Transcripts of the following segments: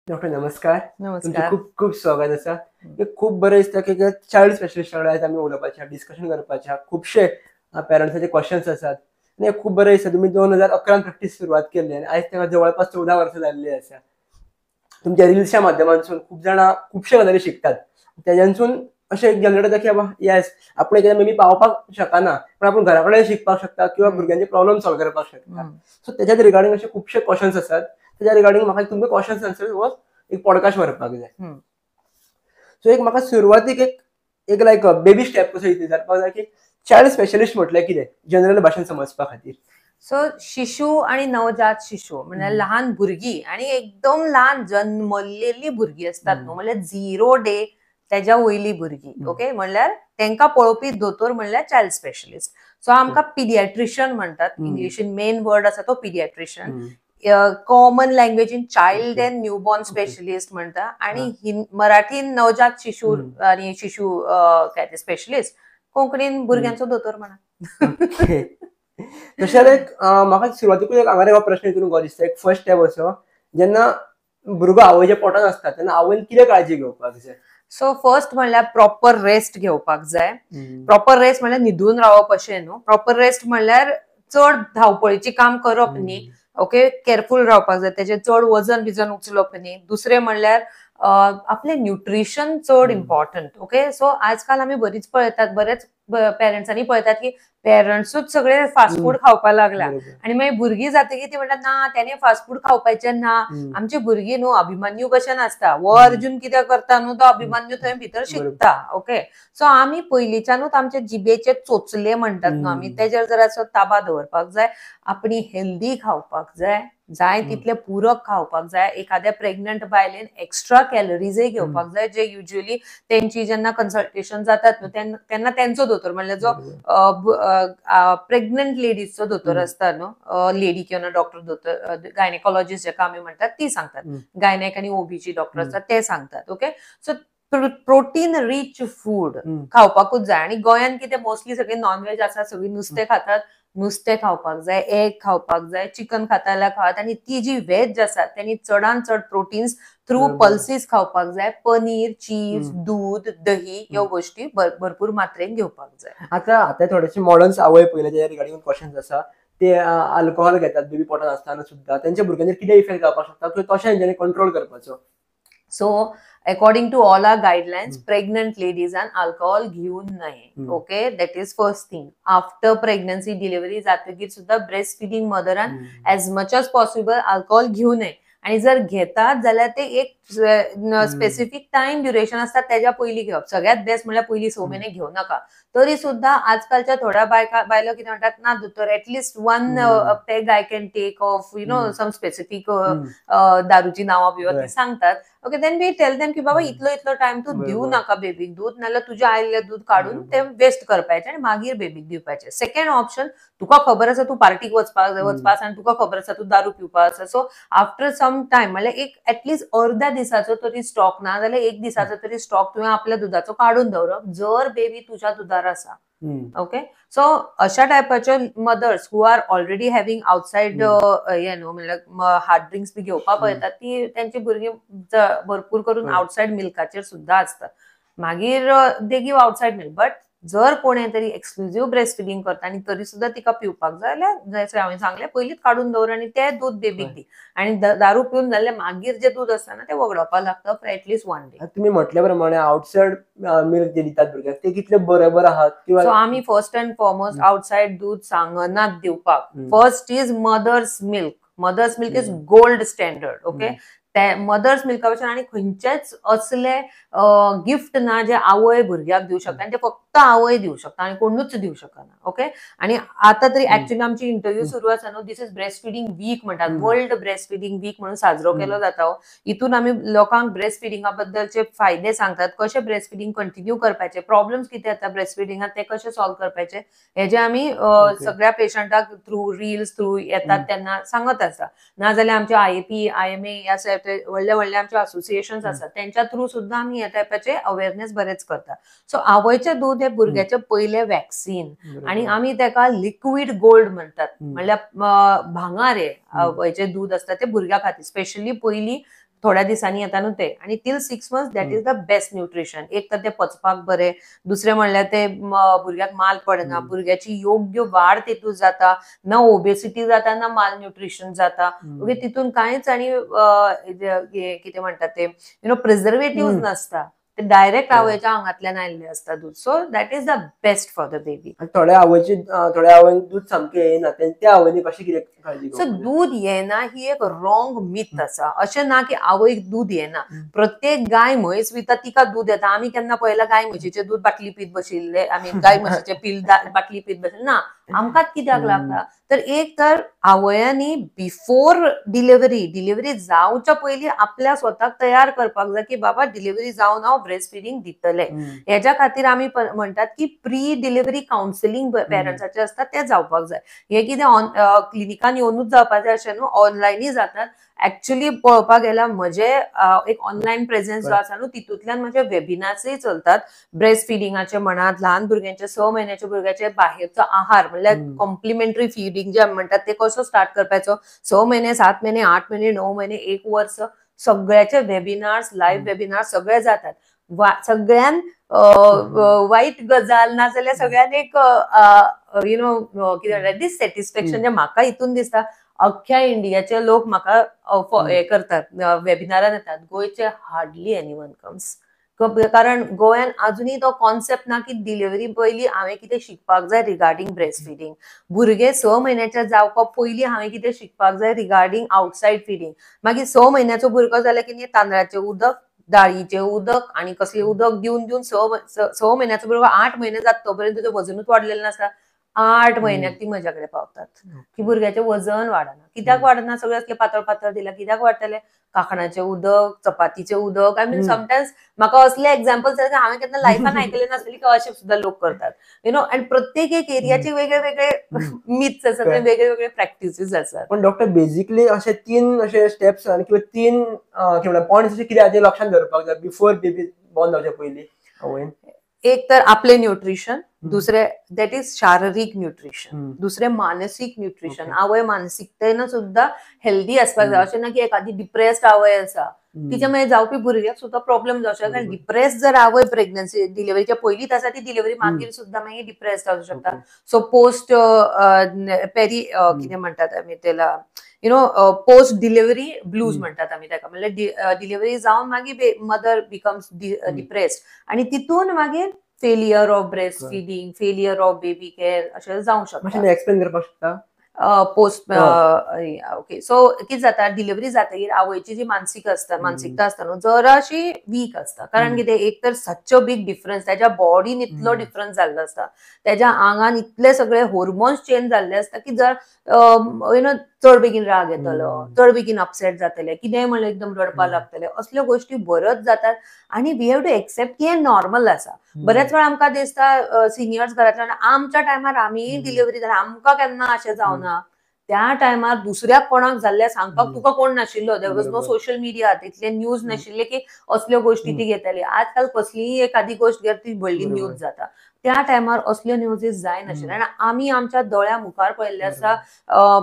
Doctor नमस्कार. तुमचे नमस्कार. खूप खूप स्वागत आसा. खूप बरें दिसता की चायल्ड स्पेशलिस्ट वांगडा आयज आमी उलोवपाचे डिस्कशन करपाचे खुबशे पेरंट्साचे क्वेश्चन्स आसात आनी खूब बरें दिसता. तुमी 2011 प्रॅक्टीस सुरवात केल्ली आनी आयज ताका जवळपास 14 वर्सां जाल्ली आसा. तुमच्या रिल्सच्या माध्यमांतसून खूब जाणां खुबश्यो गजाली शिकतात. तेज्यानसून अशें एक जनरेट जाता की बाबा येस आपण एकदां मे बी पावपाक शकना पण आपण घरा कडेन शिकपाक शकता किंवा भुरग्यांचे प्रॉब्लेम सॉल्व करपाक शकता. सो तेज्या रिगार्डींग अशे खुबशे क्वेश्चन्स आसात. तेज्या रिगार्डींग म्हाका तुमकां क्वेश्चन्स आन्सर हो एक पॉडकास्ट व्हरपाक जाय. सो एक म्हाका सुरवातीक एक लायक बेबी स्टेप कसो विचारपाक जाय की चायल्ड स्पेशलिस्ट म्हटल्यार कितें जनरल भाशेन समजपा खातीर. सो शिशु आणि नवजात शिशु म्हणजे लहान भुरगी आणि एकदम लहान जन्मलेली भुरगी असतात न्हू म्हणजे 0 डे त्याच्या वयली भुरगी. ओके म्हणल्यार तांकां पळोवपी दोतोर म्हणल्यार चायल्ड स्पेशलिस्ट. सो आमकां पिडियाट्रिशियन म्हणतात. इंग्लिशीन मेन वर्ड आसा तो पिडियाट्रिशियन. कॉमन लँग्वेजीन चाइल्ड एंड न्यूबॉर्न स्पेशलिस्ट म्हणटा आणि मराठीन नवजात शिशु आणि शिशु काय ते स्पेशलिस्ट. कोंकणीन भुरग्यांचो दोतोर म्हणा. तशें लायक म्हाका सुरवातीकूच एक हांगा हो प्रश्न विचारूंक दिसता. एक फर्स्ट स्टेप असो जेन्ना भुरगो आवयच्या पोटान आसता तेन्ना आवयन कितें काळजी घेवपाक जाय. सो फर्स्ट म्हणल्यार प्रॉपर रेस्ट घेवपाक जाय. प्रॉपर रेस्ट म्हणल्यार न्हिदून रावप अशें न्हू. प्रॉपर रेस्ट म्हणल्यार चड धांवपळीची काम करप न्ही. ओके केअरफुल रावपाक जाय. तेजे चड वजन बिजन उचलप न्ही. दुसरें म्हणल्यार आपले न्यूट्रिशन चड इम्पॉर्टंट. ओके सो आजकाल आमी बरीच पळयतात बरेच पेरंट्सांनी पळयतात की पेरंट्सूच सगळे फास्ट फूड खावपाक लागला आणि मागीर भुरगीं जातकीर ती म्हणटात ना त्याने फास्ट फूड खावपाचें ना. आमची भुरगीं न्हू अभिमन्यू कशें नासता. वो अर्जुन कितें करता न्हू तो अभिमन्यू थंय भितर शिकता. ओके सो आमी पयलींच्यानूच आमचे जिबेचे चोचले म्हणटात न्हू आमी तेजेर जरासो ताबा दवरपाक जाय. आपणी हेल्दी खावपाक जाय. जाय तितले पूरक खावपाक जाय. एखाद्या प्रेग्नंट बायलेन एक्स्ट्रा कॅलरीजय घेवपाक जाय जे युजली तेंची जेन्ना कन्सल्टेशन जातात न्हू तेन्ना तेंचो दोतोर म्हणल्यार जो प्रेग्नंट लेडीजचो दोतोर असता न्हू लेडी किंवा डॉक्टर दोतोर गायनेकॉलॉजिस्ट जेका आमी म्हणटात ती सांगतात. गायनेक आणि ओबीची डॉक्टर असतात ते सांगतात. Okay so protein rich food खावपाकूच जाय आणि गोंयान कितें मोस्टली सगळे नॉनव्हेज आसा सगळी नुस्तें खातात. नुस्तें खावपाक जाय. एग खावपाक जाय. चिकन खाता जाल्यार खावात आणि ती जी व्हेज आसात त्यांनी चडान चड प्रोटीन्स थ्रू पल्सीस खावपाक जाय. पनीर चीज दूध दही ह्यो गोष्टी भरपूर मात्रेन घेवपाक जाय. आता थोडेशे मॉडर्न्स आवय पयले तेच्या रिगार्डींग क्वेश्चन्स आसा ते अल्कोहॉल घेतात बेबी पोटान आसतना सुद्धा त्यांच्या भुरग्यांचेर कितें इफेक्ट जावपाक शकता किंवा कशें हेंच्यांनी कंट्रोल करपाचो. So according to all our guidelines, pregnant ladies and alcohol घेऊ नये. Okay that is first thing. After pregnancy delivery जातकीर सुद्धा ब्रेस्ट फिडिंग मदरान as much as possible alcohol घेऊ नये आणि जर घेतात जाल्यार ते एक स्पेसिफिक टाइम ड्युरेशन असता त्याच्या पयलीं घेवप. सगळ्यात बेस्ट म्हणल्यार पयलीं 6 महिने घेऊ नका. तरी सुद्धा आजकालच्या थोड्या बायलो कितें म्हणटात ना दोतोर at least one peg I can take off some specific दारूची नांवां बिवा ती सांगतात. Okay then we tell them की बाबा इतलो टाइम तू दिवू नाका बेबीक दूध नाल्यार तुझ्या आयिल्लें दूध काढून ते वेस्ट करपाचें आणि मागीर बेबीक दिवपाचें. सेकंड ऑप्शन तुका खबर आसा तू पार्टीक वचपाक आनी तुका खबर आसा तू दारू पिवपाक आसा सो आफ्टर सम टाइम म्हणल्यार एक एटलीस्ट अर्ध्या दिसाचो तरी स्टॉक ना जाल्यार एक दिसाचो तरी स्टॉक तुवें आपल्या दुधाचो काढून दवरप जर बेबी तुज्या दुधार आसा. ओके सो अशा टायपाचे mothers who are already having outside म्हणल्यार हार्ड ड्रिंक्स बी घेवपाक पळयतात ती त्यांची भुरगीं भरपूर करून आउटसाइड मिल्काचेर सुद्धा असतात. मागीर they give outside milk but जर कोणें तरी एक्सक्लुझिव्ह ब्रेस्ट फिडिंग करता आणि तरी सुद्धा तिका पिवपाक जाय जाल्यार हांवें सांगलें पयलींच काढून दवर आणि तें दूध बेबीक दी आणि दारू पिवन जाल्यार मागीर जे दूध आसता ना तें वगडोवपाक लागता फॉर एटलीस्ट 1 डे. तुम्ही म्हटल्या प्रमाणे आउटसाइड मिल्क जे दितात भुरग्यांक ते कितले बरोबर आहात किंवा सो आमी फर्स्ट अँड फॉरमोस्ट आउटसाइड दूध सांगनात दिवपाक. First is mother's milk. Mother's milk is gold standard. Okay mother's मिल्का आणि खंयचेच असले गिफ्ट ना जे आवय भुरग्याक दिवं शकता आणि ते फक्त आवय दिवं शकता आणि कोणूच दिवं शकना. ओके आणि आता तरी ऍक्च्युअली आमची इंटरव्ह्यू सुरू आसा न्हू दिस इज ब्रेस्ट फिडिंग वीक म्हणतात. वर्ल्ड ब्रेस्ट फिडिंग वीक म्हणून साजरो केलो जाता. हितून आमी लोकांक ब्रेस्ट फिडिंगा बद्दलचे फायदे सांगतात. कशे ब्रेस्ट फिडिंग कंटिन्यू करपाचे प्रॉब्लेम्स कितें येता ब्रेस्ट फिडिंगात ते कशे सॉल्व करपाचे हे जे आमी सगळ्या पेशंटाक थ्रू रील्स थ्रू येतात तेन्ना सांगत आसा. नाजाल्यार आमचे IAP IMA ह्या व्हडले व्हडले आमचे असोसिएशन्स आसात त्यांच्या थ्रू सुद्धा आम्ही ह्या टायपाचे अवेअरनेस बरेच करता. सो आवयचे दूध हे भुरग्याचे पयले वॅक्सीन आणि आमी तेका लिक्विड गोल्ड म्हणतात. म्हणल्यार भांगार हे आवयचे दूध असता ते भुरग्या खातीर स्पेशली पयली थोड्या दिसांनी येता न्हू ते आणि till 6 months that is the best nutrition. एक तर ते पचपाक बरें, दुसरें म्हणल्यार ते भुरग्याक माल पडना, भुरग्याची योग्य वाड तेतून जाता, ना ओबेसिटी जाता ना माल न्यूट्रिशन जाता. ओके, तितून कांयच आणि कितें म्हणटात ते प्रिझर्वेटिव्ह नसता. ते डायरेक्ट आवयच्या आंगातल्यान आयिल्ले असता दूध. So that is the best for the baby. थोड्या आवयक दूध सामकें येना, त्या आवयनी कशी कितें काळजी सो घेवपाक? दूध येना ही एक रॉंग मिथ आसा. अशें ना की आवयक दूध येना. प्रत्येक गाय म्हैस विता तिका दूध येता. आमी केन्ना पळयला गाय म्हशीचे दूध बाटली पीत बशिल्ले, आमी गाय म्हशीचे पील बाटली पीत बशिल्ले ना. आमकांच कित्याक लागता तर एक तर आवयांनी बिफोर डिलिव्हरी जावच्या पयलीं आपल्या स्वताक तयार करपाक जाय की बाबा डिलिव्हरी जावन हांव ब्रेस्ट फिडिंग दितले. हेच्या खातीर आमी म्हणटात की प्री डिलिव्हरी काउन्सिलिंग पेरंट्साचे असता ते जावपाक जाय. हे कितें क्लिनिकान येवनूच जावपाचें अशें न्हू, ऑनलायनूय जातात. ऍक्च्युअली पळोवपाक गेल्यार म्हजे एक ऑनलायन प्रेझेन्स जो आसा न्हू तितूंतल्यान म्हजे वेबिनार्सय चलतात. ब्रेस्ट फिडिंगाचे म्हणात, ल्हान भुरग्यांचे 6 म्हयन्याच्या भुरग्याचे बाहेरचो आहार म्हणल्यार कॉम्प्लिमेंटरी फिडिंग जे आमी म्हणटात ते कसो स्टार्ट करपाचो, 6 महिने, 7 महिने, 8 महिने, 9 महिने, 1 वर्ष, सगळ्याचे वेबिनार्स, लाईव्ह वेबिनार्स सगळे जातात. सगळ्यान वाईट गजाल ना जाल्यार सगळ्यान एक कितें म्हणटात डिससॅटिस्फॅक्शन जे म्हाका हितून दिसता, अख्ख्या इंडियाचे लोक म्हाका हे करतात, वेबिनारान येतात. गोंयचे हार्डली एनीवन कम्स. कारण गोंयान अजुनूय तो कॉन्सेप्ट ना की डिलिव्हरी पयलीं हांवें कितें शिकपाक जाय रिगार्डिंग ब्रेस्ट फिडिंग. भुरगे 6 म्हयन्याचे जावपा पयलीं हांवें कितें शिकपाक जाय रिगार्डिंग आउटसायड फिडिंग. मागीर 6 म्हयन्याचो भुरगो जाल्यार कितें तांदळाचें उदक, दाळीचें उदक आनी कसलें उदक दिवन दिवन 6 म्हयन्याचो भुरगो 8 म्हयने जाता तोपर्यंत तुजें वजनूच वाडलेलें नासता. 8 म्हयन्याक ती म्हज्या कडेन पावतात की भुरग्याचें वजन वाडना. कित्याक वाडना? सगळें असलें पातळ पातळ दिल्या कित्याक वाडटलें? कांकणाचें उदक, चपातीचें उदक. आय मीन समटायम्स म्हाका असले एक्झाम्पल्स हांवें केन्ना लायफान आयकले नासलेली की अशें सुद्दां लोक करतात. आनी प्रत्येक एक एरियाचे वेगळे वेगळे मिथ्स आसात, वेगळे वेगळे प्रॅक्टिसीस आसात. पण डॉक्टर बेसिकली अशे 3 अशे स्टेप्स किंवा 3 पॉइंट्स अशे कितें लक्षात दवरपाक जाय बिफोर बेबी बॉर्न जावच्या पयलीं आवयन? एक तर आपले न्यूट्रिशन, दुसरे दॅट इज शारीरिक न्यूट्रिशन, दुसरे मानसिक न्यूट्रिशन. आवय मानसिकतेन सुद्धा हेल्दी आसपाक जाय. अशें ना की एखादी डिप्रेस्ड आवय आसा तिच्या मागीर जावपी भुरग्याक सुद्धा प्रॉब्लेम जावं शकता. कारण डिप्रेस जर आवय प्रेग्नन्सी डिलिव्हरीच्या पयलींच आसा ती डिलिव्हरी मागीर सुद्धा मागीर डिप्रेस्ड जावं शकता. सो पोस्ट पेरी कितें म्हणटात आमी त्याला पोस्ट डिलिव्हरी ब्लूज म्हणटात आमी ताका. म्हणजे डिलिव्हरी जावन मागीर मदर बिकम्स डिप्रेस्ड आणि तितून मागीर failure of breast feeding, failure of baby care अशें जावं शकता. मातशें एक्सप्लेन करपाक शकता? Post okay. सो कितें जाता डिलिव्हरी जातकीर आवयची जी मानसिकता आसता न्हू जराशी वीक आसता. कारण कितें एक तर सच अ बिग डिफरन्स, त्याच्या बॉडीन इतलो डिफरन्स जाल्लो आसता, त्याच्या आंगान इतले सगळे हॉर्मोन्स चेंज जाल्ले आसता की जर चड बेगीन राग येतलो, चड बेगीन अपसेट जातले, कितेंय म्हणल्यार एकदम रडपा लागतले, असल्यो गोष्टी बऱ्योच जातात. आणि वी हॅव टू एक्सेप्ट की हे नॉर्मल आसा. बरेच वेळा आमकां दिसता सिनियर्स घरांतल्यान आमच्या टायमार आमी डिलिव्हरी जाल्या आमकां केन्ना अशें जावना. त्या टायमार दुसऱ्याक कोणाक जाल्ले सांगपाक तुका कोण नाशिल्लो. There was no social media, तितले न्यूज नाशिल्ले की असल्यो गोष्टी ती घेतली. आजकाल कसलीय एखादी गोष्ट घेत ती व्हडली न्यूज जाता. त्या टायमार असल्यो न्यूजीस जाय नाशिल्ले. आनी आमी आमच्या दोळ्या मुखार पळयल्ले आसा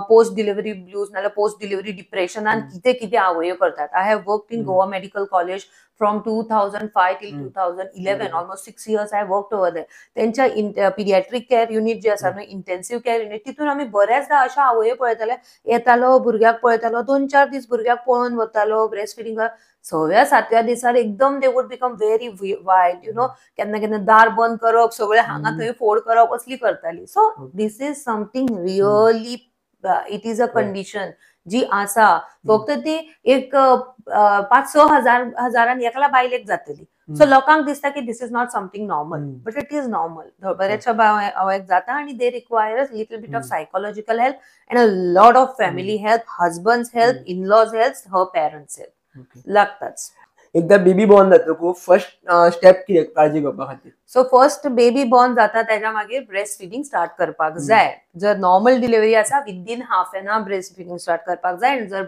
पोस्ट डिलिव्हरी ब्लूज नाल्यार पोस्ट डिलिव्हरी डिप्रेशनान कितें कितें आवयो करतात. I have worked in Goa medical college from 2005 till 2011, almost 6 years I worked over there. त्यांच्या पिडियाट्रिक केअर युनिट जे आसा इंटेन्सिव्ह केअर युनिट तितून आमी बऱ्याचदा अशा आवयो पळयताले, येतालो भुरग्याक पळयतालो, 2-4 दीस भुरग्याक पळोवन वतालो ब्रेस्ट फिडिंग. 6व्या 7व्या दिसार एकदम दे वूड बिकम व्हेरी वायल्ड. केन्ना केन्ना दार बंद करप, सगळे हांगा थंय फोड करप असली करताली. So this is something really, it is a condition जी आसा. फक्त ती एक 5-6 हजारान एकल्या बायलेक जातली. सो लोकांक दिसता की this is not something normal, but it is normal. बऱ्याचशा आवयक जाता आणि they require little bit of psychological help and a lot of family help, husband's help, in-laws help, her parents help लागताच. एकदा बेबी बॉर्न जातकूच first step कितें काळजी घेवपा खातीर? सो फर्स्ट बेबी बॉर्न जाता त्याच्या मागीर ब्रेस्ट फिडिंग स्टार्ट करपाक जाय. जर नॉर्मल डिलिव्हरी आसा within half an hour breast feeding start करपाक जाय. जर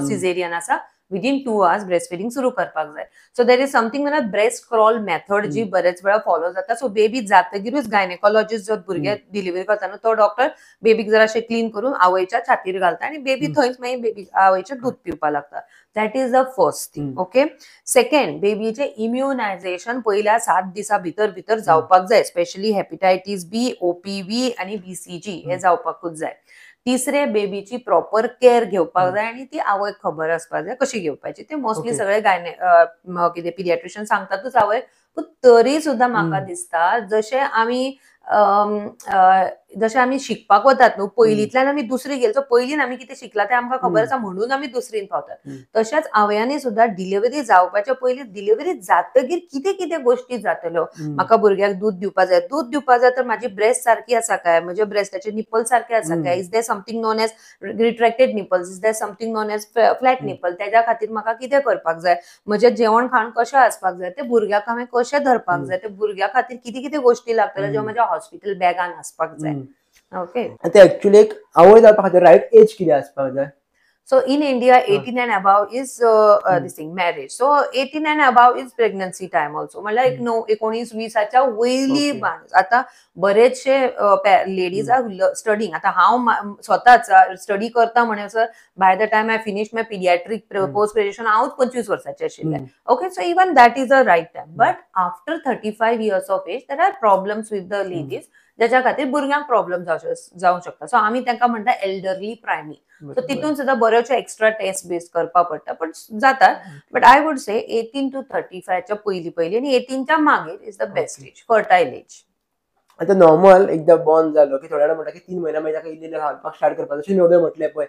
सिझेरियन आसा विदिन 2 hours ब्रेस्ट फिडिंग सुरू करपाक जाय. सो देर इज समथिंग म्हणल्यार ब्रेस्ट क्रॉल मेथड जी बरेच वेळा फॉलो जाता. सो बेबी जातकीरूच गायनेकॉलॉजिस्ट जो भुरगे डिलिव्हरी करता न्हू तो डॉक्टर बेबीक जराशें क्लीन करून आवयच्या छातीर घालता आनी बेबी थंयच मागीर बेबी आवयचें दूध पिवपाक लागता. That is the first thing. Okay. Second, बेबीचें इम्युनायझेशन पयल्या 7 दिसा भितर जावपाक जाय. स्पेशली हेपेटायटीस बी, ओपीव्ही आणि BCG हे जावपाकूच जाय. तिसरे, बेबीची प्रॉपर केअर घेवपाक जाय आणि ती आवयक खबर आसपाक जाय कशी घेवपाची. ते मोस्टली सगळे कितें पिडियाट्रिशियन सांगतातूच आवय. पूण तरी सुद्धा म्हाका दिसता जशें आमी शिकपाक वतात न्हू, पयलींतल्यान आमी दुसरी गेलो पयलीं आमी कितें शिकला तें आमकां खबर आसा म्हणून आमी दुसरीन पावतात. तशेंच आवयांनी सुद्धा डिलिव्हरी जावपाच्या पयलीं डिलिव्हरी जातकीर कितें कितें गोश्टी जातल्यो. म्हाका भुरग्याक दूध दिवपा जाय तर म्हाजी ब्रेस्ट सारकी आसा काय, म्हज्या ब्रेस्टाचे निपल सारके आसा काय, is there something known as retracted nipples, is there something known as flat nipple, त्याच्या खातीर म्हाका कितें करपाक जाय, म्हजें जेवण खाण कशें आसपाक जाय, ते भुरग्याक हांवें कशें धरपाक जाय, ते भुरग्या खातीर कितें कितें गोश्टी लागतल्यो ज्यो म्हज्या हॉस्पिटल बॅगान आसपाक जाय. ओके. ते एक्चुअली एक आवय जावपा खातीर रायट एज कितें आसपाक जाय? So in India, 18 and above is this thing, marriage. So 18 and above is pregnancy time also. म्हणल्यार 19-20च्या वयली माणूस. आता बरेचशे लेडीज आर स्टडींग. आता हांव स्वताच स्टडी करता म्हणसर by the time I finish my paediatric post graduation हांवूच 25 वर्साचें आशिल्लें. Okay. So even that is a right time. But after 35 years of age there are problems with the ladies ज्याच्या खातीर भुरग्यांक प्रॉब्लेम जावंक शकता. सो आमी तांकां म्हणटा एल्डरली प्रायमी. सो तितून सुद्धा बऱ्योचशो एक्स्ट्रा टेस्ट बेस करपाक पडटा. पण जातात. But I would say 18 to 35च्या पयलीं आणि 18च्या मागीर is the best age, fertile age. आता नॉर्मल एकदा बॉर्न जालो की थोड्या म्हणटा की 3 महिना मागीर ताका इल्लें घालपाक स्टार्ट करपाक जशें नव्हदें म्हटलें पळय,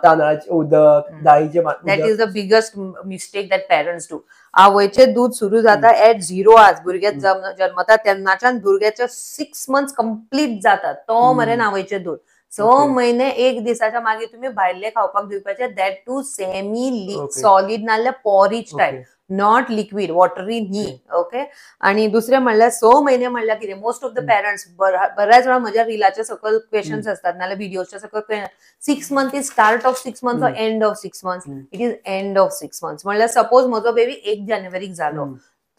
तांदळाचें उदक, दाळीचें that is the biggest mistake that parents do. आवयचें दूध सुरू जाता एट 0 hours. भुरगे जन्मता तेन्नाच्यान भुरग्याचे 6 months कंप्लीट जातात तो मेरेन आवयचें दूध. 6 महिने 1 दिसाच्या मागीर तुम्ही भायले खावपाक दिवपाचे. दॅट टू सेमी सॉलिड नाल्यार पॉरिज टायप, नॉट लिक्विड, वॉटरी न्ही. ओके. आणि दुसरें म्हणल्यार 6 महिने म्हणल्यार कितें, मोस्ट ऑफ द पेरंट्स बऱ्याच वेळा म्हज्या रिलाचे सकयल क्वेश्चन्स असतात नाल्यार व्हिडिओच्या सकयल 6 months is start of 6 months or end of 6 months. It is end of 6 months. म्हणल्यार सपोज म्हजो बेबी 1 जानेवारीक जालो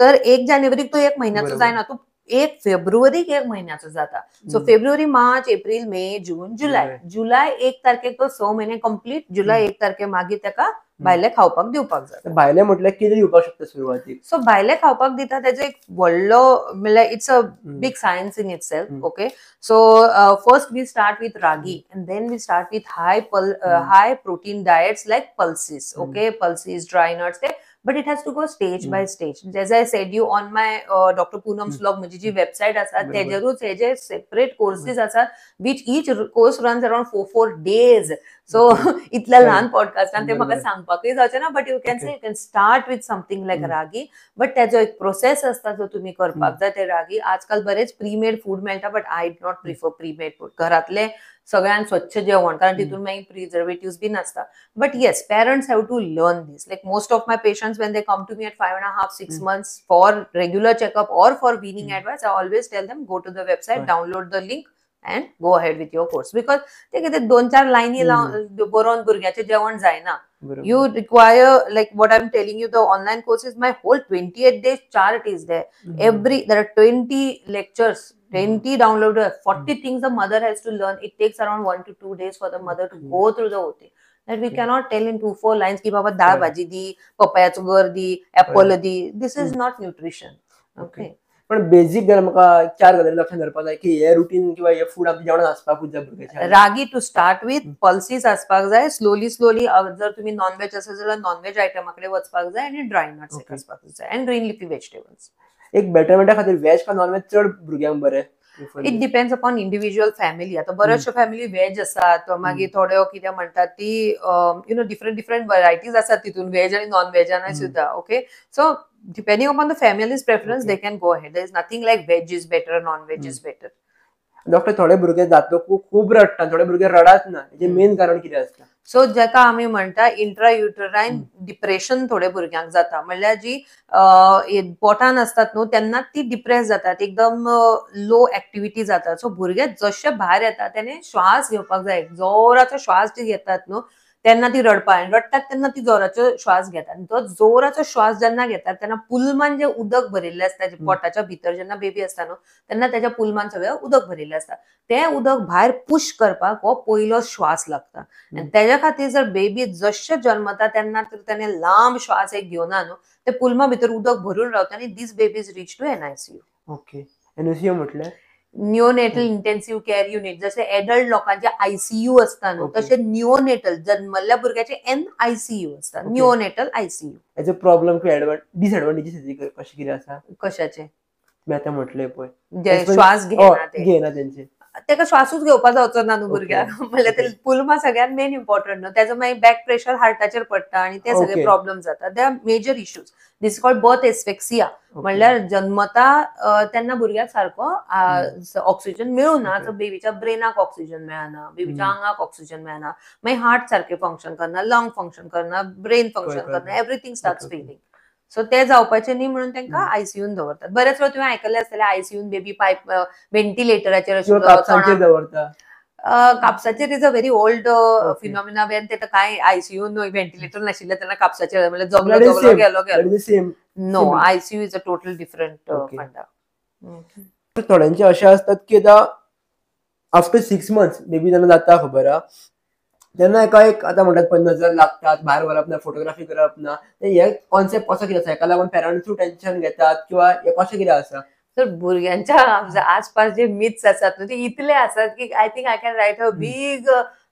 तर 1 जानेवारीक तो 1 महिन्याचो जायना, तो 1 फेब्रुवारीक 1 महिन्याचो जाता. सो फेब्रुवारी, मार्च, एप्रिल, मे, जून, जुलय 1 तारखेक तो 6 महिने कंप्लीट. जुलय 1 तारखे मागीर ताका भायले खावपाक दिवपाक जाय. भायले म्हटल्यार कितें दिवपाक शकता सुरवातीक? सो भायले खावपाक दिता तेजो एक व्हडलो म्हणल्यार it's a big science in itself. Okay. So first we start with ragi and then we start with high protein diets like pulses. Okay. Pulses, dry nuts, but it has to go stage by stage. As I said you on my Dr. Poonam's blog, म्हणजे जी website आसा तेजेरूच हेजे separate courses आसात which each course runs around 4 days. So इतल्या ल्हान पॉडकास्टान ते म्हाका सांगपाकूय जावचें ना. But you can say you can start with something like ragi. But तेजो एक प्रोसेस आसता जो तुम्ही करपाक जाय. ते रागी आजकाल बरेच प्रीमेड फूड मेळटा. But I do not prefer premade food. घरातले सगळ्यान स्वच्छ जेवण, कारण तितून मागीर प्रिझर्वेटिव्स बी नासता. But yes, parents have to learn this. Like most of my patients when they come to me at 5.5-6 months for regular checkup or for weaning advice, I always tell them go to the website, download the link and go ahead with your course. Because ते कितें 2-4 लायनी बरोवन भुरग्याचें जेवण जायना. You require, like what I'm telling you, the online course is my whole 28 days chart is there. There are 20 lectures, 20 downloaded, 40 things the mother has to learn. It takes around 1 to 2 days for the mother to go through the whole thing. That we cannot tell in 2-4 lines की बाबा डाळ भाजी दी, पपयाचो गर दी, apple दी. This is not nutrition. Okay. पण बेसिक जर म्हाका 4 गजाली लक्षात दवरपाक जाय की हे रुटीन किंवा हे फूड आमच्या जेवणात आसपाकूच जाय भुरग्याच्या. रागी टू स्टार्ट विथ, पल्सीस आसपाक जाय. स्लोली जर तुम्ही नॉनव्हेज असेल जाल्यार नॉनव्हेज आयटमाकडे वचपाक जाय आणि ड्राय नट्स आसपाक जाय अँड ग्रीन लिफी व्हेजिटेबल्स. एक बेटरमेंटा खातीर व्हेज का नॉनव्हेज चड भुरग्यांक बरें? It depends upon individual family. आता बऱ्याचशा फॅमिली व्हेज असतात, मागीर थोड्यो कितें म्हणटात ती डिफरंट व्हरायटीज आसात तितून व्हेज आणि नॉन व्हेजान सुद्धा. Okay. So depending upon the family's preference they can go ahead. There is nothing like veg is better, non veg is better. Doctor, थोडे भुरगे जातलो खूप रडटा, थोडे भुरगे रडत ना. हेजे मेन कारण कितें आसता? सो जाका आमी म्हणटा इंट्रायुटराइन डिप्रेशन थोड्या भुरग्यांक जाता. म्हणल्यार जी पोटान असतात न्हू तेन्ना ती डिप्रेस जातात, एकदम लो ऍक्टिव्हिटी जातात. सो भुरगे जशे भायर येतात तेणे श्वास घेवपाक जाय. जोराचो श्वास जे घेतात न्हू तेन्ना ती रडटात तेन्ना ती जोराचो श्वास घेतात. तो जोराचो श्वास जेन्ना घेतात तेन्ना पुलमान जे उदक भरिल्लें आसता पोटाच्या भितर जेन्ना बेबी आसता न्हू तेन्ना त्याच्या पुलमान सगळें उदक भरिल्लें आसता. तें उदक भायर पुश करपाक हो पयलो श्वास लागता. आनी तेज्या खातीर जर बेबी जशें जल्मता तेन्ना तर ताणें लांब श्वास एक घेवना न्हू ते पुलमा भितर उदक भरून रावता आनी these babies reach to NICU. Okay. NICU म्हटल्यार निओनेटल इंटेन्सिव्ह केअर युनिट. जसे एडल्ट लोकांचे ICU असता न्हू तसे निओनेटल जन्मल्ल्या भुरग्याचे NICU असता. Neonatal ICU. याचे प्रॉब्लेम डिसएडवांटेजेस कशे कितें आसा कशाचे मी आता म्हटलंय पळय जे श्वास घेना तेंचे तेका श्वासूच घेवपा जावचो ना न्हू भुरग्याक म्हणल्यार ते पुलमा सगळ्यात मेन इम्पॉर्टंट न्हू त्याचं मागीर बॅक प्रेशर हार्टाचेर पडटा आणि ते सगळे प्रॉब्लेम जातात. They are major issues. This called birth asphyxia. म्हणल्यार जन्मता तेन्ना भुरग्याक सारको ऑक्सिजन मेळूना. सो बेबीच्या ब्रेनाक ऑक्सिजन मेळना, बेबीच्या आंगाक ऑक्सिजन मेळना, मागीर हार्ट सारखे फंक्शन करना, लंग फंक्शन करना, ब्रेन फंक्शन करना, एव्हरीथिंग स्टार्ट्स फेलिंग. सो ते जावपाचे न्ही म्हणून तांकां ICUन दवरतात. बरेच वेळ तुवें आयकल्लें आसतलें ICUन बेबी पायप व्हेंटिलेटराचेर कापसाचेर is a very old phenomena when ते काय ICUन व्हेंटिलेटर नाशिल्ले तेन्ना कापसाचेर म्हणजे जगलो गेलो. No, ICU is a total different funda. थोड्यांचे अशें असतात की आफ्टर 6 months बेबी जेन्ना जाता खबर आहा तेन्ना एका एक आतां म्हणटात पळय नजर लागतात, भायर व्हरप ना, फोटोग्राफी करप ना, हे कॉन्सेप्ट कसो कितें आसा? हेका लागून पेरंट्सूय टेन्शन घेतात किंवा हे कशें कितें आसा? तर भुरग्यांच्या आसपास जे मिथ्स आसात ते इतले आसात की I think I can write a big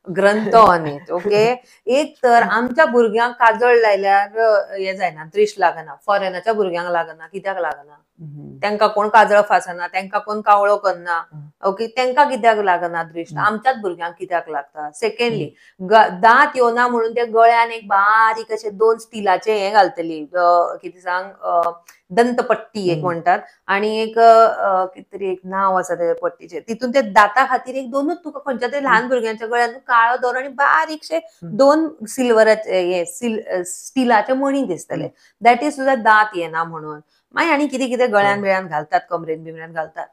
ग्रंथ ऑन इट. ओके. एक तर आमच्या भुरग्यांक काजळ लायल्यार हे जायना, दृश्ट लागना. फॉरेनाच्या भुरग्यांक लागना. कित्याक लागना? तांकां कोण काजळ फासना, तांकां कोण कावळो करना. ओके. तांकां कित्याक लागना दृश्ट? आमच्याच भुरग्यांक कित्याक लागता? सेकंडली दांत येवना म्हणून ते गळ्यान एक बारीक अशे 2 स्टिलाचे हे घालतली कितें सांग दंतपट्टी एक म्हणटात आणि एक कितें एक नाव आसा त्या पट्टीचेर तितून ते दाता खातीर एक 2च तुका खंयच्या तरी ल्हान भुरग्यांच्या गळ्यान काळो दोरो आनी बारीकशे 2 सिल्वराचे स्टिलाचे मणी दिसतले. दॅट इज सुद्धा दांत येना म्हणून. मागीर आनी कितें कितें गळ्यान बिळ्यान घालतात, कमरेन बिमरेन घालतात.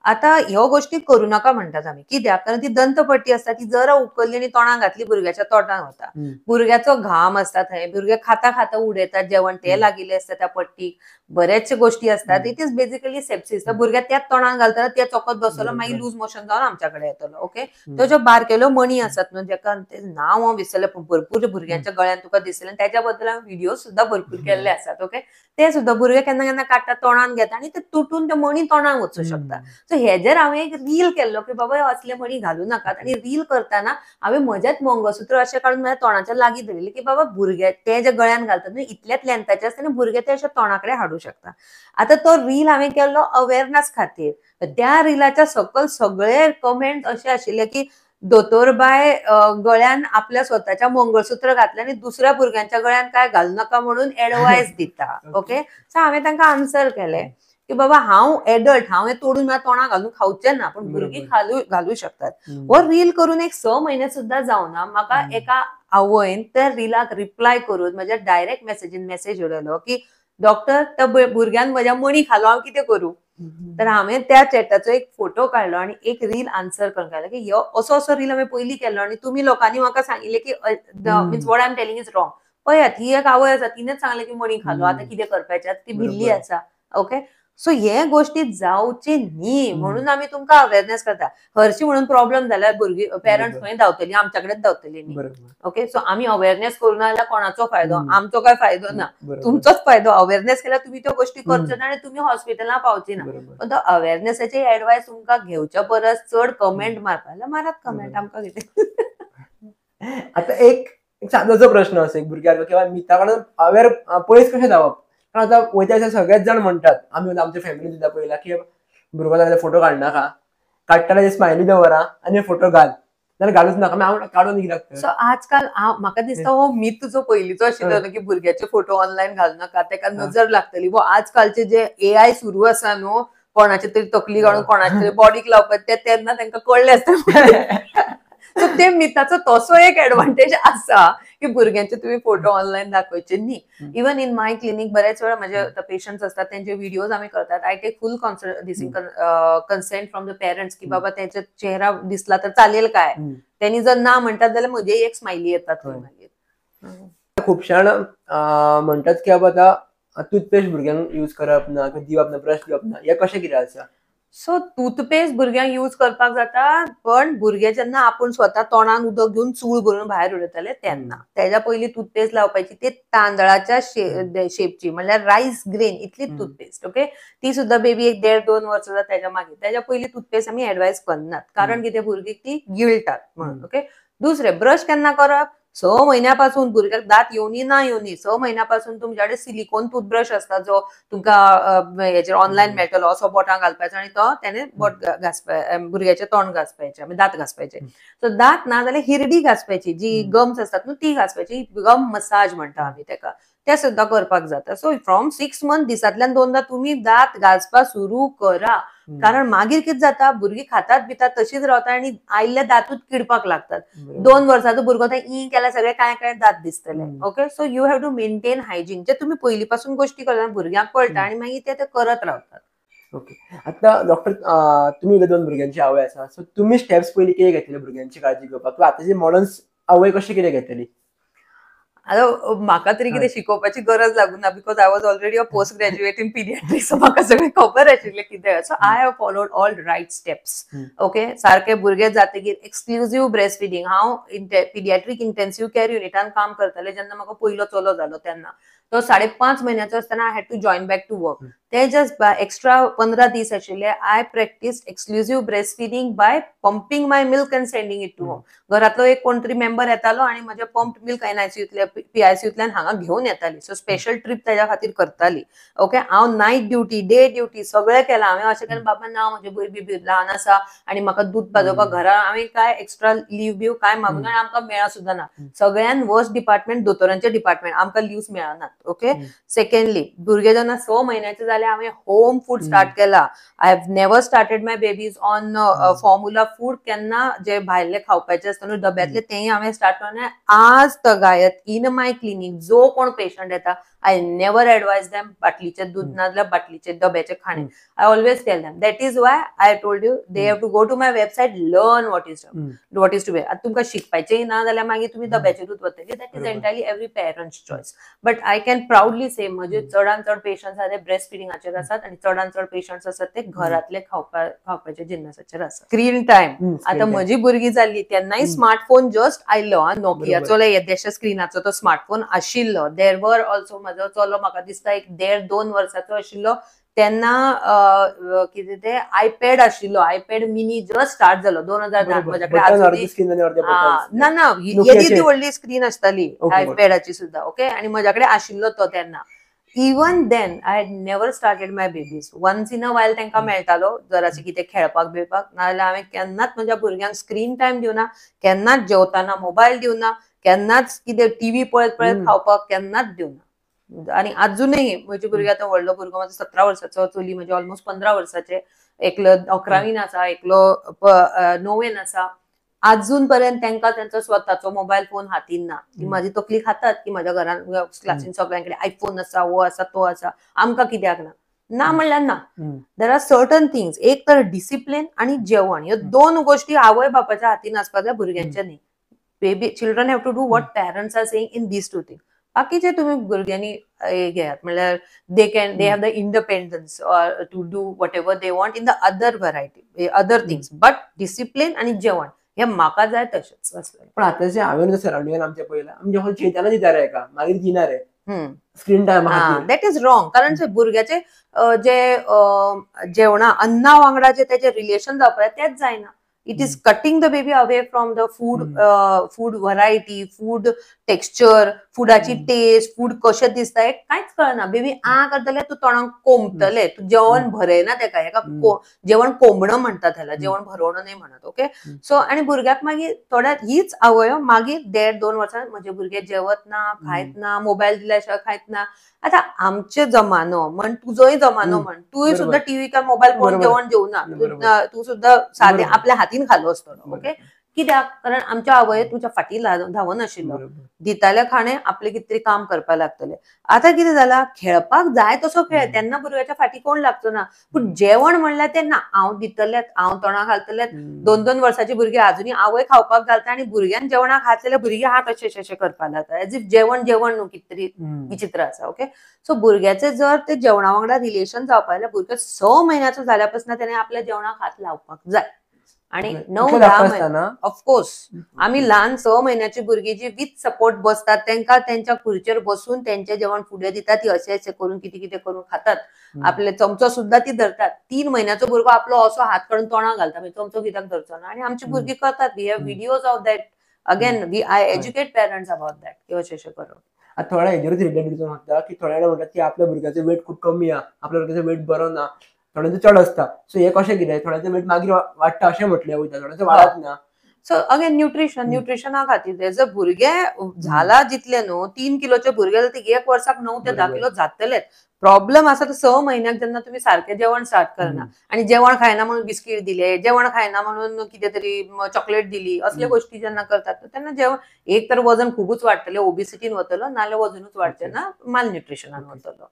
आता ह्यो गोष्टी करू नाका म्हणटात आमी. कित्याक? कारण ती दंतपट्टी आसता ती जरा उखल्ली आनी तोंडाक घातली भुरग्याच्या तोंडान वता. भुरग्याचो घाम आसता थंय, भुरगे खाता खाता उडयतात जेवण ते लागिल्ले आसता त्या पट्टीक. बरेचशे गोष्टी असतात. It is basically sepsis. तर भुरग्याक त्याच तोंडाक घालतना ते चोकत बसलो मागीर लूज मोशन जावन आमच्याकडे येतलो. ओके. त्यो ज्यो बारकेल्यो मणी आसात न्हू जेका नांव हांव विसरलें पूण भरपूर भुरग्यांच्या गळ्यान तुका दिसतलें त्याच्या बद्दल हांवें व्हिडिओ सुद्धा भरपूर केल्ले आसात. ओके. ते सुद्धा भुरगे केन्ना केन्ना काडटात तोंडान घेतात आनी ते तुटून ते मणी तोंडाक वचूं शकता. सो हेजेर हांवें एक रील केल्लो की बाबा असले मणी घालू नाकात. आनी रील करतना हांवें म्हजेंच मंगळसूत्र अशें काडून म्हज्या तोंडाच्या लागीं धरिल्लें की बाबा भुरगे ते जे गळ्यान घालतात न्हू इतल्याच लेंथाचे आसता आनी भुरगे ते अशे तोंडाकडे हाडूं शकता. आता तो रील हांवें केल्लो अवेअरनेस खातीर. त्या रिलाच्या सकयल सगळे कमेंट अशे आशिल्ले की दोतोरबाय गळ्यान आपल्या स्वताच्या मंगळसूत्र घातलें आनी दुसऱ्या भुरग्यांच्या गळ्यान काय घालू नाका म्हणून एडवायस दिता. ओके. सो हांवें तांकां आन्सर केलें की बाबा हांव एडल्ट हांवें तोडून माझ्या तोंडाक घालून खावचें ना पण भुरगीं घालू शकतात. हो रील करून एक 6 महिने सुद्धा जावना म्हाका एका आवयन त्या रिलाक रिप्लाय करून म्हज्या डायरेक्ट मेसेजीन मेसेज येयलो की डॉक्टर त्या भुरग्यान म्हज्या मणी खालो हांव कितें करूं? तर हांवें त्या चॅटाचो एक फोटो काडलो आनी एक रील आन्सर करून घालो की असो असो रील हांवें पयलीं केल्लो आनी तुमी लोकांनी म्हाका सांगिल्लें की means what I am telling is wrong. पळयात ही एक आवय आसा तिणेच सांगलें की मणी खालो आतां कितें करपाचें ती भिल्ली आसा. ओके. सो हे गोष्टी जावचे न्ही म्हणून आमी तुमकां अवेअरनेस करता. हरशी म्हणून प्रॉब्लेम जाल्यार भुरगीं पेरंट्स खंय धांवतलीं आमच्या कडेच धांवतलीं न्ही. ओके. सो आमी अवेअरनेस करूना जाल्यार कोणाचो फायदो? आमचो काय फायदो ना, तुमचोच फायदो. अवेअरनेस केल्यार तुमी त्यो गोष्टी करच्यो ना आनी तुमी हॉस्पिटलां पावची ना. पण तो अवेअरनेसाची एडवायस तुमकां घेवच्या परस चड कमेंट मारता जाल्यार मारात कमेंट आमकां कितें. आता एक सादोसो प्रश्न आसा एक भुरग्याक किंवा मिता कडून अवेअर पयस कशें जावप? कारण आतां वयता सगळेच जाण म्हणटात आमी आमच्या फॅमिलीन सुद्दां पळयला की भुरगो जाल्यार फोटो काडनाका, काडटना स्मायली दवरा आनी फोटो घाल जाल्यार घालूच नाका. हांव काडून कित्याक? सो आजकाल म्हाका दिसता हो मीथ जो पयलींचो आशिल्लो की भुरग्याचे फोटो ऑनलायन घालू नाका तेका नजर लागतली. वो आजकालचे जे AI सुरू आसा न्हू कोणाचे तरी तकली काडून कोणाचे तरी बॉडीक लावपाक तेन्ना तांकां कळ्ळें आसता. सो ते मिथाचो तसो एक एडवांटेज आसा की भुरग्यांचे तुम्ही फोटो ऑनलाईन दाखवायचे न्ही. इवन इन माय क्लिनिक बरेच वेळा माझे पेशंट्स असतात त्यांचे व्हिडिओज आम्ही करतात. I take full consent from the parents की बाबा त्यांचा चेहरा दिसला तर चालेल काय. त्यांनी जर ना म्हणतात जाल्यार म्हजे एक स्माइली येतात मागीर. खुपशाण म्हणतात की बाबा आता टूथपेस्ट भुरग्यांक यूज करप ना किंवा दिवप ना ब्रश दिवप ना हे कशें कितें आसा? सो टूथपेस्ट भुरग्यांक यूज करपाक जाता, पण भुरगे जेन्ना आपूण स्वता तोंडान उदक घेवन चूळ भरून भायर उडयताले तेन्ना. तेज्या पयलीं टूथपेस्ट लावपाची ती तांदळाच्या शेपची म्हणल्यार रायस ग्रेन इतली टूथपेस्ट. ओके, ती सुद्धा बेबी 1.5-2 वर्सां जाता तेज्या मागीर. तेज्या पयलीं टूथपेस्ट आमी एडवायस करनात, कारण कितें भुरगीं ती गिळटात म्हणून. ओके, दुसरें ब्रश केन्ना करप? 6 म्हयन्यापासून भुरग्याक दात येवनी ना येवनी 6 म्हयन्यापासून तुमच्या कडेन सिलिकॉन टूथब्रश असता जो तुमकां हेचेर ऑनलायन मेळटलो, असो बोटां घालपाचो आनी तो त्याने बोट भुरग्याचे तोंड घासपाचे, दात घासपाचे. सो दात ना जाल्यार हिरडी घासपाची, जी गम्स असतात न्हू ती घासपाची, गम मसाज म्हणटा आमी तेका, ते सुद्धा करपाक जाता. सो फ्रॉम 6 मंथ दिसांतल्यान 2दा तुम्ही दात घासपाक सुरू करा, कारण मागीर कितें जाता भुरगीं खातात पितात तशीच रावतात आनी आयिल्ले दातूच किडपाक लागतात. 2 वर्साचो भुरगो थंय ई केल्यार सगळे काय दात दिसतले. Okay, so you have to maintain hygiene, जे तुम्ही पयली पासून गोष्टी करता भुरग्यांक कळटा आनी मागीर ते करत रावतात. ओके, आता डॉक्टर तुम्ही 2 भुरग्यांची आवय आसा, सो तुम्ही स्टेप्स पयलीं कितें घेतले भुरग्यांची काळजी घेवपाक किंवा आतांची मॉडर्न आवय कशी कितें घेतली? आता म्हाका तरी कितें शिकोवपाची गरज लागूं ना, because I was already a post graduate in paediatrics, so म्हाका सगळें खबर आशिल्लें कितें. So I have followed all right steps. Okay, सारखे भुरगे जातकीर एक्सक्लुझिव्ह ब्रेस्ट फिडिंग. हांव पिडियाट्रिक इंटेन्सिव्ह केअर युनिटान काम करतालें जेन्ना म्हाका पयलो चलो जालो तेन्ना. तो 5.5 म्हयन्याचो आसतना I had to join back to work. ते जस्ट एक्स्ट्रा 15 दीस आशिल्ले. I practice exclusive breast feeding by pumping my milk and sending it to home. घरातलो एक कोण तरी मेंबर येतालो आनी म्हजे पंप्ड मिल्क PICUतल्यान हांगा घेवन येताली. सो स्पेशल ट्रीप तेज्या खातीर करताली. ओके, हांव नायट ड्युटी डे ड्युटी सगळें केलां हांवें. अशें केलें बाबा ना म्हजे बेबी ल्हान आसा आनी म्हाका दूध पाजोवपाक घरा हांवें काय एक्स्ट्रा लीव बीव काय मागून आनी आमकां मेळा सुद्दां ना. सगळ्यान वर्स्ट डिपार्टमेंट दोतोरांचे डिपार्टमेंट, आमकां लिव्स मेळनात. ओके, सेकंडली भुरगे जेन्ना 6 म्हयन्याचे जाले हांवें होम फूड स्टार्ट केला. I have never started my babies on formula food. केन्ना जे भायले खावपाचे आसता न्हू डब्यातले तेंय हांवें स्टार्ट केलें. आज तगायत इन माय क्लिनिक जो कोण पेशंट येता आय नेवर एडवायज देम बाटलीचे दूध नाजाल्यार बाटलीचे डब्याचे खाणे. I always tell them. That is why I told you they have to go to my website, learn what is to be. आता तुमकां शिकपाचेंय ना जाल्यार मागीर तुमी डब्याचे दूध वतले. That is entirely every parent's choice. But I can proudly say म्हजे चडान चड पेशंट्स आसा ते ब्रेस्ट फिडिंगाचेर आसात आनी चडान चड पेशंट्स आसात ते घरातले खावपाचे जिन्नसाचेर आसात. स्क्रीन टायम आता म्हजी भुरगीं जाल्ली तेन्नाय स्मार्टफोन जस्ट आयलो. नोकियाचो येदेशा स्क्रीनाचो तो स्मार्टफोन आशिल्लो. देर वर ऑल्सो म्हजो चलो म्हाका दिसता 1.5-2 वर्साचो आशिल्लो तेन्ना कितें ते आयपॅड आशिल्लो. आयपॅड मिनी जस्ट स्टार्ट जालो 2010. म्हजे कडेन ना येदी व्हडली स्क्रीन आसताली आयपॅडाची सुद्धा. ओके, आनी म्हजे कडेन आशिल्लो तो तेन्ना. Even then I had never started my babies. Once in a while तांकां मेळटालो जराशें कितें खेळपाक बिळपाक, नाजाल्यार हांवें केन्नाच म्हज्या भुरग्यांक स्क्रीन टायम दिवना, केन्नाच जेवताना मोबायल दिवना, केन्नाच कितें टीव्ही पळयत पळयत खावपाक केन्नाच दिवना. आनी अजूनय म्हजे भुरगे आतां व्हडलो भुरगो म्हाजो 17 वर्साचो, चली म्हजे ऑलमोस्ट 15 वर्साचे, एकलो 11वीन आसा, एकलो 9वेन आसा. अजून पर्यंत तांकां त्यांचो स्वताचो मोबायल फोन हातीन ना. ती माझी तकली खातात की माझ्या घरान क्लासीन सगळ्यांकडे आयफोन आसा, हो आसा तो आसा, आमकां कित्याक ना म्हणल्यार ना. There are certain things. एक तर डिसिप्लिन आणि जेवण, ह्यो 2 गोष्टी आवय बापाच्या हातीन आसपाक जाय, भुरग्यांच्या न्ही. Baby children have to do what parents are saying in these 2 things. बाकीचे तुम्ही भुरग्यांनी घेयात म्हणल्यार they have the independence to do whatever they want in the other variety other things. But discipline आणि जेवण हे म्हाका जाय तशेंच असलें. पण आतांचे हांवें सरावंडिंगान आमच्या पळयलां आमी जेवताना दिता रे एका मागीर दिना रे screen time. That is wrong. कारण भुरग्याचे जे जेवणा अन्ना वांगडा जे तेजे रिलेशन जावपाक तेच जायना. It is cutting the baby away from the food variety, food texture, फुडाची टेस्ट, फूड कशें दिसता हे कांयच कळना. बेबी करतले तूं तोंडाक कोंबतले, तू जेवण भरयना तेका जेवण कोंबणं म्हणटात ह्याला, जेवण भरवणं नाही म्हणत. ओके, सो आनी भुरग्याक मागीर थोड्या हीच आवय मागीर 1.5-2 वर्सां म्हजे भुरगे जेवत ना, खायत ना, मोबायल दिल्या शिवाय खायत ना. आता आमचे जमानो म्हण, तुजोय जमानो म्हण, तूय सुद्धा टीव्ही काय मोबाईल पळोवन जेवण जेवना, तू सुद्धा साधे आपल्या हातीन खाल्लो असतो. ओके, कित्याक कारण आमच्या आवय तुमच्या फाटी धांवन आशिल्लो, दिताले खाणे आपले कितें तरी काम करपाक लागतले. आतां कितें जाला, खेळपाक जाय तसो खेळ, तेन्ना भुरग्याच्या फाटी कोण लागचो ना. पूण जेवण म्हणल्यार ते ना, हांव दितलें, हांव तोंडाक घालतलें. 2-2 वर्साची भुरगीं आजुनी आवय खावपाक घालता आनी भुरग्यान जेवणाक हात लायल्यार भुरगीं हात अशे करपाक लागता, एज इफ जेवण न्हू, कितें तरी विचित्र आसा. ओके, सो भुरग्याचे जर ते जेवणा वांगडा रिलेशन जावपाक जाल्यार भुरगो 6 म्हयन्याचो जाल्या पासून त्याने आपल्या जेवणाक हात लावपाक जाय. आणि 9-10 महिने ऑफकोर्स आम्ही ल्हान 6 महिन्याची भुरगीं जी विथ सपोर्ट बसतात त्यांना त्यांच्या खुर्चेर बसून त्यांचे जेवण फुडें दितात, ती अशें करून कितें करून खातात. आपले चमचो सुद्धा ती धरतात. 3 महिन्याचो भुरगो आपलो असो हात काडून तोंडाक घालता, चमचो कित्याक धरचो ना. आणि आमची भुरगीं करतात. We have videos of that. Again I educate parents about that की अशें करून. थोड्या हेजेरूच रिलेटेड म्हणटा की थोड्या जाणां म्हणटात की आपल्या भुरग्याचो वेट खूप कमी आहा, आपल्या भुरग्याचो वेट बरो ना, थोड्यांचो चड असता. सो हे कशें कितें, थोड्यांचो वेट मागीर वाडटा अशें म्हटलें वयता, थोड्यांचो वाडत ना. सो अगेन न्यूट्रिशना खातीर जर भुरगे झाला जितले न्हू, 3 किलोचे भुरगे जाल्यार ते 1 वर्साक 9 ते 10 किलो जातलेच. प्रॉब्लेम आसा तो 6 म्हयन्याक जेन्ना तुम्ही सारखें जेवण स्टार्ट करना आणि जेवण खायना म्हणून बिस्कीट दिले, जेवण खायना म्हणून कितें तरी चॉकलेट दिली, असले गोष्टी जेन्ना करतात तेन्ना जेवण एक तर वजन खूपच वाडटलें, ओबिसिटीन वतलो, नाल्यार वजनूच वाडचें ना, माल न्यूट्रिशनान वतलो.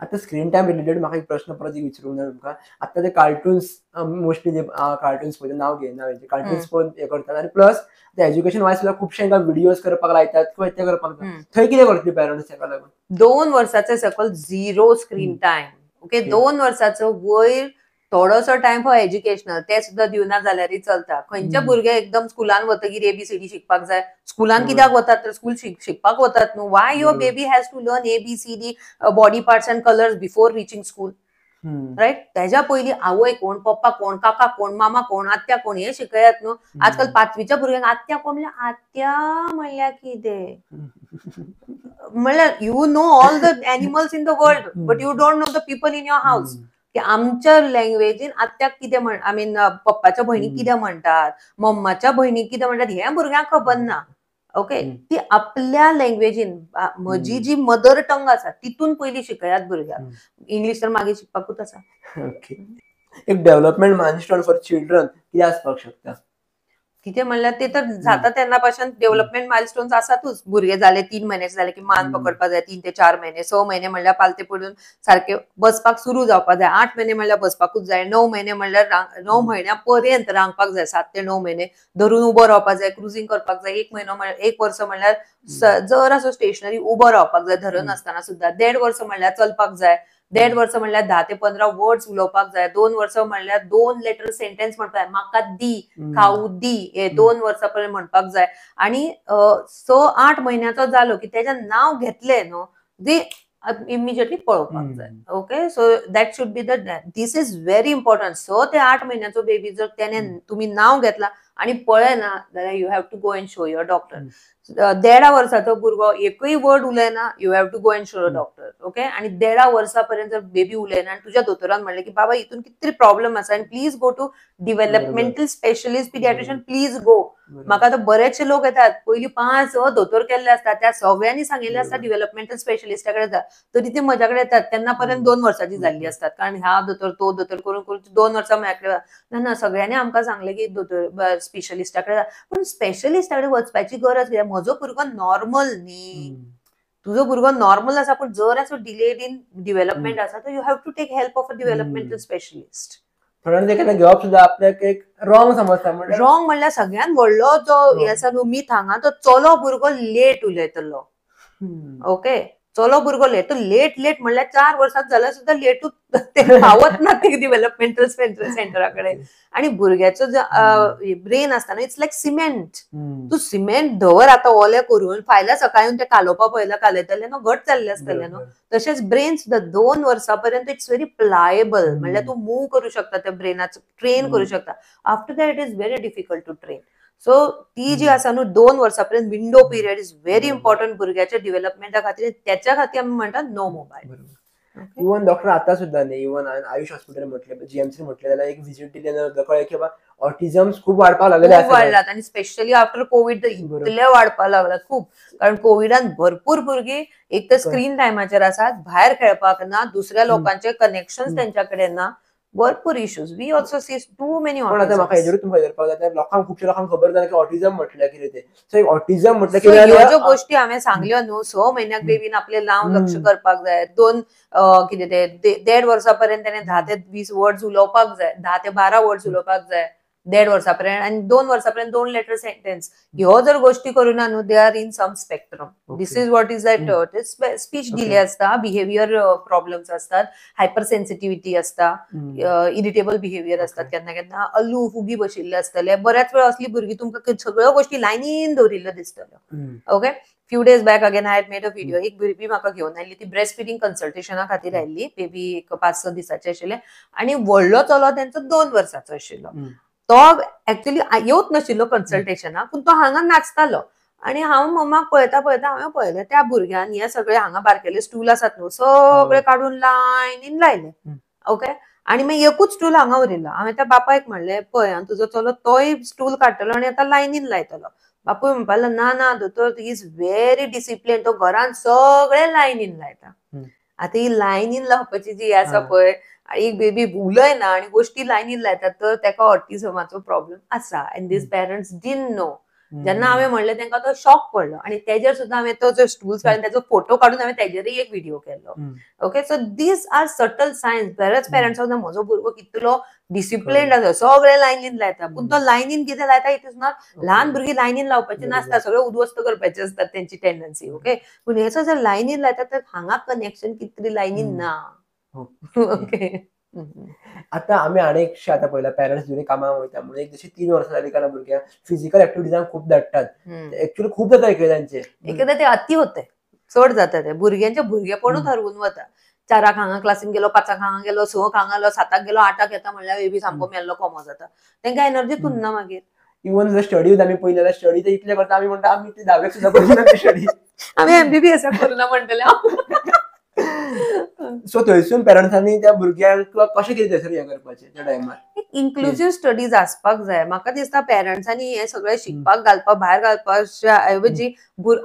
आता स्क्रीन टाइम रिलेटेड म्हाका एक प्रश्न परत विचारूंक जाय तुमकां. आता ते कार्टून्स मोस्टली जे कार्टून्स पळय नाव घेयना, कार्टून्स पळोवन हे करतात आणि प्लस एज्युकेशन वायज सुद्धा खुबशे व्हिडिओज करपाक लायतात किंवा ते करपाक थंय कितें करतली पेरंट्स हेका लागून? 2 वर्साचे सकल 0 स्क्रीन टाइम. ओके, 2 वर्साचो वयर थोडोसो टाइम फॉर एज्युकेशनल ते सुद्धा दिवना जाल्यारय चलता. खंयचे भुरगे एकदम स्कुलान वतगीर ABCD शिकपाक जाय. स्कुलान कित्याक वतात तर स्कूल शिकपाक वतात न्हू. Why your baby has to learn ABCD body parts and colours before reaching school, right? त्याच्या पयलीं आवय कोण, पप्पा कोण, काका कोण, मामा कोण, आत्या कोण हे शिकयात न्हू. आजकाल 5वीच्या भुरग्यांक आत्या कोण म्हणल्यार आत्या म्हणल्यार कितें म्हणल्यार you know all the animals in the world but you don't know the people in your house. की आमच्या लँग्वेजीन आत्याक कितें आय मीन पप्पाच्या भयणीक कितें म्हणटात, मम्माच्या भयणीक कितें म्हणटात हे भुरग्यांक खबर ना. ओके, ती आपल्या लँग्वेजीन म्हजी जी मदर टंग आसा तितून पयलीं शिकयात भुरग्यांक. इंग्लिश तर मागीर शिकपाकूच आसा. ओके, एक डेव्हलपमेंट मायलस्टोन फॉर चिल्ड्रन कितें आसपाक शकता? कितें म्हणल्यार ते तर जाता तेन्ना पासून डेव्हलपमेंट मायलस्टोन्स आसातूच. भुरगे जाले 3 महिन्याचे जाले की मान पकडपाक जाय, 3 ते 4 महिने, 6 महिने म्हणल्यार पालते पडून सारखे बसपाक सुरू जावपाक जाय, 8 महिने म्हणल्यार बसपाकूच जाय, 9 महिने म्हणल्यार 9 म्हयन्या पर्यंत रांदपाक जाय, 7 ते 9 महिने धरून उबो रावपाक जाय, क्रुझिंग करपाक जाय. 1 वर्स म्हणल्यार जरासो स्टेशनरी उबो रावपाक जाय धरून आसतना सुद्धा. 1.5 वर्स म्हणल्यार चलपाक जाय, 1.5 वर्स म्हणल्यार 10 ते 15 वर्ड्स उलोवपाक जाय, 2 वर्स म्हणल्यार 2 लेटर सेंटेन्स म्हणपाक जाय, म्हाका दी, खाऊ दी, हे 2 वर्सां पर्यंत म्हणपाक जाय. आणि 6-8 महिन्याचो जालो की तेजें नाव घेतलें न्हू दी इमिजिएटली पळोवपाक जाय. Okay, so that should be this is very important. 6 ते 8 महिन्याचो बेबी जर त्याने तुम्ही नाव घेतला आणि पळयना जाल्यार you have to go and show your doctor. 1.5 वर्साचो भुरगो एकूय वर्ड उलयना, you have to go and show doctor. Okay, आणि 1.5 वर्सां पर्यंत जर बेबी उलयना आणि तुझ्या दोतोरान म्हणलें की बाबा हितून कितें तरी प्रॉब्लेम आसा आनी please go to developmental specialist paediatrician, please go. म्हाका आतां बरेचशे लोक येतात, पयलीं 5 दोतोर केल्ले असतात, त्या सगळ्यांनी सांगिल्लें आसता डेव्हलपमेंटल स्पेशलिस्टा कडेन जा, तरी ते म्हज्या कडेन येतात तेन्ना पर्यंत 2 वर्सांची जाल्ली असतात. कारण ह्या दोतोर तो दोतोर करून करून 2 वर्सां म्हज्या कडेन ना. सगळ्यांनी आमकां सांगलें की दोतोर स्पेशलिस्टा कडेन जा. पूण स्पेशलिस्टा कडेन वचपाची गरज कित्याक? म्हजो भुरगो नॉर्मल न्ही, तुझो भुरगो नॉर्मल आसा, पूण जर असो डिलेड इन डेव्हलपमेंट आसा तर you have to take help of a developmental specialist. थोड्यांनी ते केन्ना घेवप सुद्धा आपल्याक एक रॉंग समजता. रॉंग म्हणल्यार सगळ्यात व्हडलो जो हे आसा न्हू मीथ हांगा, तो चलो भुरगो लेट उलयतलो. ओके, चलो भुरगो लेट, तो लेट म्हणल्यार 4 वर्सांत जाल्यार सुद्धा लेटूच ते पावत ना ते डेव्हलपमेंटल सेंटरा कडेन. आणि भुरग्याचो जो ब्रेन आसता न्हू, इट्स लायक सिमेंट. तूं सिमेंट धर आतां ओलें करून, फायल्या सकाळी ते कालोवपाक पळयला कालयतले न्हू, घट जाल्ले आसतले न्हू. तशेंच ब्रेन सुद्धा 2 वर्सां पर्यंत इट्स व्हेरी प्लायबल. म्हणल्यार तूं मूव करू शकता त्या ब्रेनाचो, ट्रेन करू शकता. After that it is very difficult to train. So ती जी आसा न्हू 2 वर्सां पर्यंत window period is very important भुरग्याच्या डेव्हलपमेंटा खातीर. त्याच्या खातीर आमी म्हणटात नो मोबायल. इवन डॉक्टर आता सुद्धा नाही, इवन आयुष हॉस्पिटल म्हटले, GMC म्हटले जाल्यार एक विजीट दिली कळ्ळें की ऑटिझम खूप वाडपाक लागले वाडलात. आणि स्पेशली आफ्टर कोविड इतले वाडपाक लागलात खूप. कारण कोविडान भरपूर भुरगीं एक तर स्क्रीन टायमाचेर आसात, भायर खेळपाक ना, दुसऱ्या लोकांचे कनेक्शन तेंच्या कडेन ना. भरपूर issues we also see too many पण आता म्हाका हेजेरूच तुमकां विचारपाक जाय लोकांक खुबशा लोकांक खबर ना की ऑटिझम म्हटल्यार कितें ते सो ऑटिझम म्हटल्यार कितें ज्यो गोष्टी हांवें सांगल्यो न्हू 6 म्हयन्याक बेबीन आपले लांब लक्ष करपाक जाय 2 कितें ते 1.5 वर्सापर्यंत ताणें 10 ते 20 वर्ड्स उलोवपाक जाय 10 ते 12 वर्ड्स उलोवपाक जाय 1.5 वर्सापर्यंत आनी 2 वर्सापर्यंत 2 लेटर सेंटेन्स ह्यो जर गोष्टी करूना न्हू they are in some spectrum this is what is that speech delay असता बिहेवियर प्रॉब्लेम्स असतात हायपर सेन्सिटिव्हिटी असता इरिटेबल बिहेवियर असतात केन्ना केन्ना अल्लू फुगी बशिल्ले असतले बऱ्याच वेळ असली भुरगीं तुमकां सगळ्यो गोष्टी लायनीन दवरिल्ल्यो दिसतल्यो okay few days back again I had made a video एक बेबी म्हाका घेवन आयली ती ब्रेस्ट फिडिंग कन्सल्टेशना खातीर आयल्ली बेबी एक 5-6 दिसाचे आशिल्ले आनी व्हडलो चलो तेंचो 2 वर्साचो आशिल्लो तो एक्चुअली येवच नाशिल्लो कन्सल्टेशनाक पूण तो हांगा नाचतालो आणि हांव मम्माक पळयता हांवें पळयलें त्या भुरग्यान हे सगळे हांगा बारकेले स्टूल आसात न्हू सगळे काडून लायनीन लायले ओके आणि मागीर एकूच स्टूल हांगा उरिल्लो हांवें त्या बापायक म्हणलें पळय तुजो चलो तोय स्टूल काडटलो आनी आतां लायनीन लायतलो बापूय म्हणपाक लागलो ना दोतोर इज व्हेरी डिसिप्लिन तो घरान सगळे लायनीन लायता आता ही लायनीन लावपाची जी आसा पळय एक बेबी उलयना आणि गोष्टी लायनीन लायतात तर ताका ऑटिझमाचो प्रॉब्लेम आसा and these parents didn't know जेन्ना हांवें म्हणलें तांकां तो शॉक पडलो आणि तेजेर सुद्दां हांवें तो जो स्टूल्स काडून ताचो फोटो काडून हांवें तेजेरय एक व्हिडिओ केल्लो okay so these are subtle science बरेच पेरंट्स म्हजो भुरगो कितलो डिसिप्लिन्ड आसा सगळे लायनीन लायता पूण तो लायनीन कितें लायता इट इज नॉट ल्हान भुरगीं लायनीन लावपाची नासता सगळे उद्ध्वस्त करपाचे असतात तेंची टेंडन्सी ओके पूण हेचो जर लायनीन लायता तर हांगा कनेक्शन कितली लायनीन ना ओके आता आम्ही अनेकशे आता पहिला पॅरेंट्स जुने कामाक वयता म्हणून एक जशी 3 वर्सां जाली कारण भुरग्यांक फिजिकल ऍक्टिव्हिटीजांक खूप धाडटात ऍक्च्युअली खूप जाता एकेदांचे एकदा ते अति होते चड जाता ते भुरग्यांचे भुरगेपणूच हरवून वता 4 हांगा क्लासीन गेलो 5 हांगा गेलो 6 हांगा गेलो 7 गेलो 8 येता म्हणल्यार बेबी सामको मेल्लो कोमो जाता तांकां एनर्जीच उरना मागीर इवन जर स्टडी आम्ही पळयलें जाल्यार स्टडी तर इतले करता आमी म्हणटा आमी ते 10वेक सुद्दां करिना स्टडी आमी एमबीबीएस करूना म्हणटले सो थंयसून पेरंट्सांनी त्या भुरग्यांक कशें कितें थंयसर हें करपाचें त्या टायमार इन्क्लुझिव्ह स्टडीज आसपाक जाय म्हाका दिसता पेरंट्सांनी हे सगळें शिकपाक घालपाक भायर घालपाच्या ऐवजी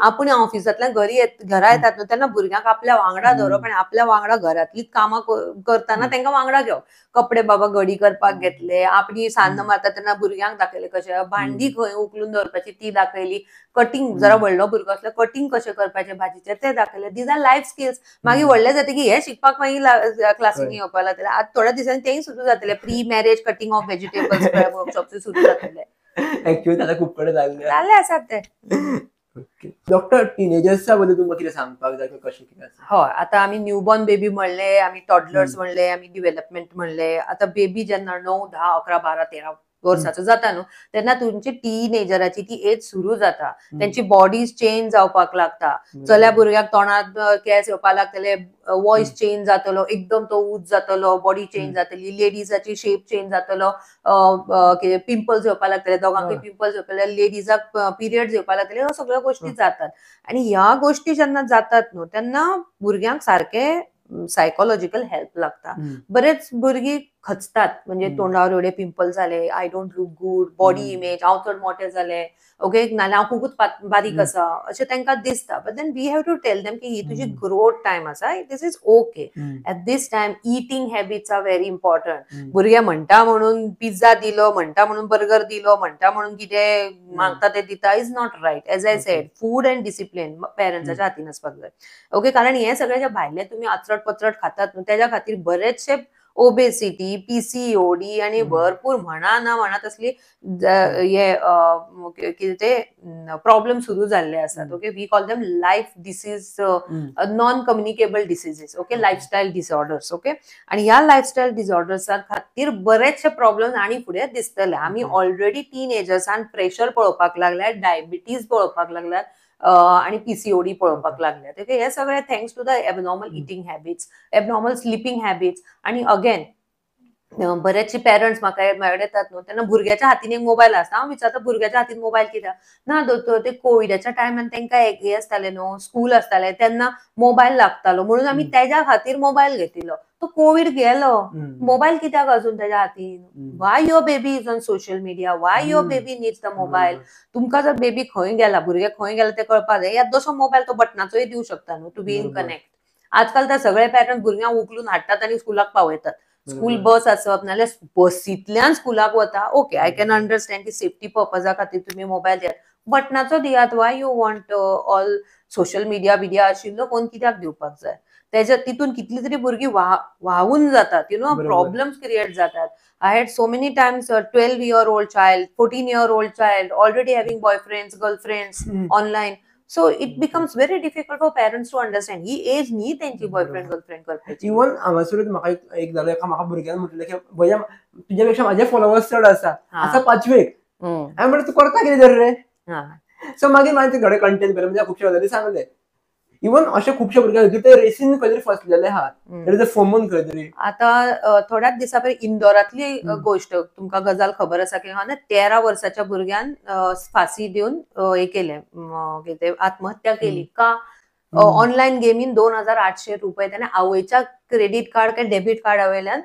आपूण ऑफिसांतल्यान घरा येतात न्हू तेन्ना भुरग्यांक आपल्या वांगडा धरप आनी आपल्या वांगडा घरांतलीच कामां करतना तांकां वांगडा घेवप कपडे बाबा घडी करपाक घेतले आपली सान्न मारता तेन्ना भुरग्यांक दाखयलें कशें भांडी खंय उखलून दवरपाची ती दाखयली कटिंग जरा व्हडलो भुरगो आसलो कटिंग कशें करपाचें भाजीचें तें दाखयलें दीज आर लायफ स्किल्स मागीर व्हडले जातकीर हे शिकपाक मागीर क्लासीक येवपाक लागतले आतां थोड्या दिसांनी तेय सुरू जातले pre marriage cutting of vegetables workshop सुरू जातले ऍक्च्युअली आता खूप कडे जाल्ले आसात ते डॉक्टर टीनेजर्सच्या बद्दल तुमकां कितें सांगपाक जाय कशें कितें आसा हय आता आमी न्यूबॉर्न बेबी म्हणले आमी टॉडलर्स म्हणले आमी डिव्हेलपमेंट म्हणले आता बेबी जेन्ना 9, 10, 11, 12, 13 वर्साचो जाता न्हू तेन्ना तुमची टीनेजराची ती एज सुरू जाता त्यांची बॉडीज चेंज जावपाक लागता चल्या भुरग्याक तोंडात केस येवपाक लागतले वॉइस चेंज जातलो एकदम तो उंच जातलो बॉडी चेंज जातली लेडीजाची शेप चेंज जातलो पिंपल्स येवपाक लागतले दोगांकय पिंपल्स येवपाक लेडीजाक पिरियड्स येवपाक लागतले ह्यो सगळ्यो गोष्टी जातात आणि ह्या गोष्टी जेन्ना जातात न्हू तेन्ना भुरग्यांक सारखे सायकोलॉजिकल हेल्प लागता बरेच भुरगीं खचतात म्हणजे तोंडावर एवढे पिंपल्स जाले I don't look good body image हांव चड मोठे जाले ओके नाल्यार हांव खूबच बारीक आसा अशें तांकां दिसता but then we have to tell them की ही तुजी ग्रोथ टायम आसा this is okay at this time eating habits are very important भुरगे म्हणटा म्हणून पिझ्झा दिलो म्हणटा म्हणून बर्गर दिलो म्हणटा म्हणून कितें मागता ते दिता is not right as I said food and discipline पेरंट्साच्या हातीन आसपाक जाय ओके कारण हे सगळे जे भायले तुमी आचरट पचरट खातात न्हू तेज्या खातीर बरेचशे ओबेसिटी पीसीओडी आणि भरपूर म्हणा तसली हे कितें ते प्रॉब्लेम सुरू जाल्ले असतात okay we call them life disease non communicable diseases okay lifestyle disorders okay आणि ह्या लाईफस्टाईल डिसऑर्डर्सा खातीर बरेचशे प्रॉब्लेम आणि फुडें दिसतले आमी ऑलरेडी टीनेजर्सान प्रेशर पळोवपाक लागल्यात डायबिटीज पळोवपाक लागल्यात आणि पीसीओडी पळोवपाक लागल्यात ओके हे सगळे thanks to the abnormal eating habits abnormal sleeping habits आणि अगेन बरेचशे पेरंट्स म्हाका येतात न्हू तेन्ना भुरग्याच्या हातीन एक मोबायल आसता हांव विचारता भुरग्याच्या हातीन मोबायल कित्याक ना दोतोर ते कोविडाच्या टायमार तांकां हे आसताले न्हू स्कूल आसताले तेन्ना मोबायल लागतालो म्हणून आमी तेज्या खातीर मोबायल घेतिलो तो कोविड गेलो मोबायल कित्याक अजून तेज्या हातीन Y your baby is on social media Y your baby needs the mobile तुमकां जर बेबी खंय गेला भुरगे खंय गेला ते कळपाक जाय येदोसो मोबायल तो बटनाचोय दिवं शकता न्हू टू बी इन कनेक्ट आजकाल तर सगळे पेरंट्स भुरग्यांक उखलून हाडटात आनी स्कुलाक पावयतात स्कूल बस आसप नाल्यार बसींतल्यान स्कुलाक वता, ओके आय कॅन अंडरस्टँड की सेफ्टी पर्पजा खातीर तुम्ही मोबायल दियात, बटनाचो दियात, Y you want all social media आशिल्लो फोन कित्याक दिवपाक जाय? त्याच्या तितून कितली तरी भुरगीं व्हावून जातात, प्रॉब्लेम्स क्रिएट जातात. I had so many times a 12-year-old child, 14-year-old child already having boyfriends, girlfriends online. So it becomes very difficult for parents to understand. ही एज न्ही त्यांची बॉयफ्रेंड गर्लफ्रेंड करपाची. इवन हांगासरूच म्हाका एक जालो, एका म्हाका भुरग्यान म्हटलें की भैया तुझ्यापेक्षा माझे फॉलोवर्स चड आसा 5वेक. हांवें म्हणलें तूं करता कितें तर रे? सो मागीर हांवें थोडे कंटेंट केले, म्हणजे खुबशे गजाली सांगले. इवन अशे खुबशे भुरगे ते रेसीन खंय तरी फसलेले आहात, तरी ते फोमून खंय तरी. आता थोड्याच दिसा पयलीं इंदोरातली गोष्ट तुमकां गजाल खबर आसा की 13 वर्साच्या भुरग्यान फाशी दिवन हे केलें, आत्महत्या केली. का? ऑनलायन गेमीन 2,800 रुपये त्याने आवयच्या क्रेडिट कार्ड काय डेबिट कार्डा वयल्यान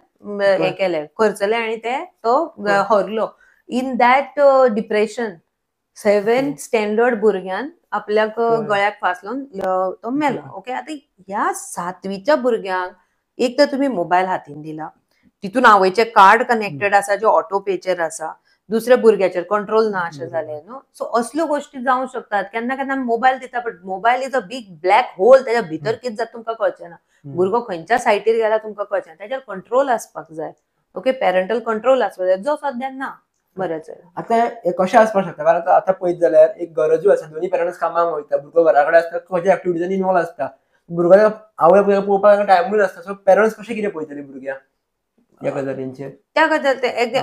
हे केले, खर्चले आणि तो हरलो. In that depression 7th standard भुरग्यान आपल्याक गळ्याक फास लावन तो मेलो. ओके, आता ह्या 7वीच्या भुरग्यांक एक तर तुम्ही मोबाईल हातीन दिला, तितून आवयचे कार्ड कनेक्टेड आसा जे ऑटो पेचेर आसा, दुसऱ्या भुरग्याचेर कंट्रोल ना अशें जालें न्हू. सो असल्यो गोष्टी जावंक शकतात. केन्ना केन्ना मोबायल दिता, but mobile is a big black hole, त्याच्या भितर कितें जाता तुमकां कळचें ना. भुरगो खंयच्या सायटीर गेला तुमकां कळचें ना. त्याचेर कंट्रोल आसपाक जाय. ओके, पॅरंटल कंट्रोल आसपाक जाय, जो सद्याक ना. बरेंच आता हे कशें आसपाक शकता, कारण आता पळयत जाल्यार एक गरजू आसा, दोन्ही पेरंट्स कामाक वयता, भुरगो घरा कडेन आसता, खंयच्या एक्टिविटीजांनी इन्वॉल्व आसता, भुरग्याक आवय पळोवपाक टायमूय नासता. सो पेरंट्स कशें कितें पळयतले भुरग्याक ह्या गजालींचेर? त्या गजाल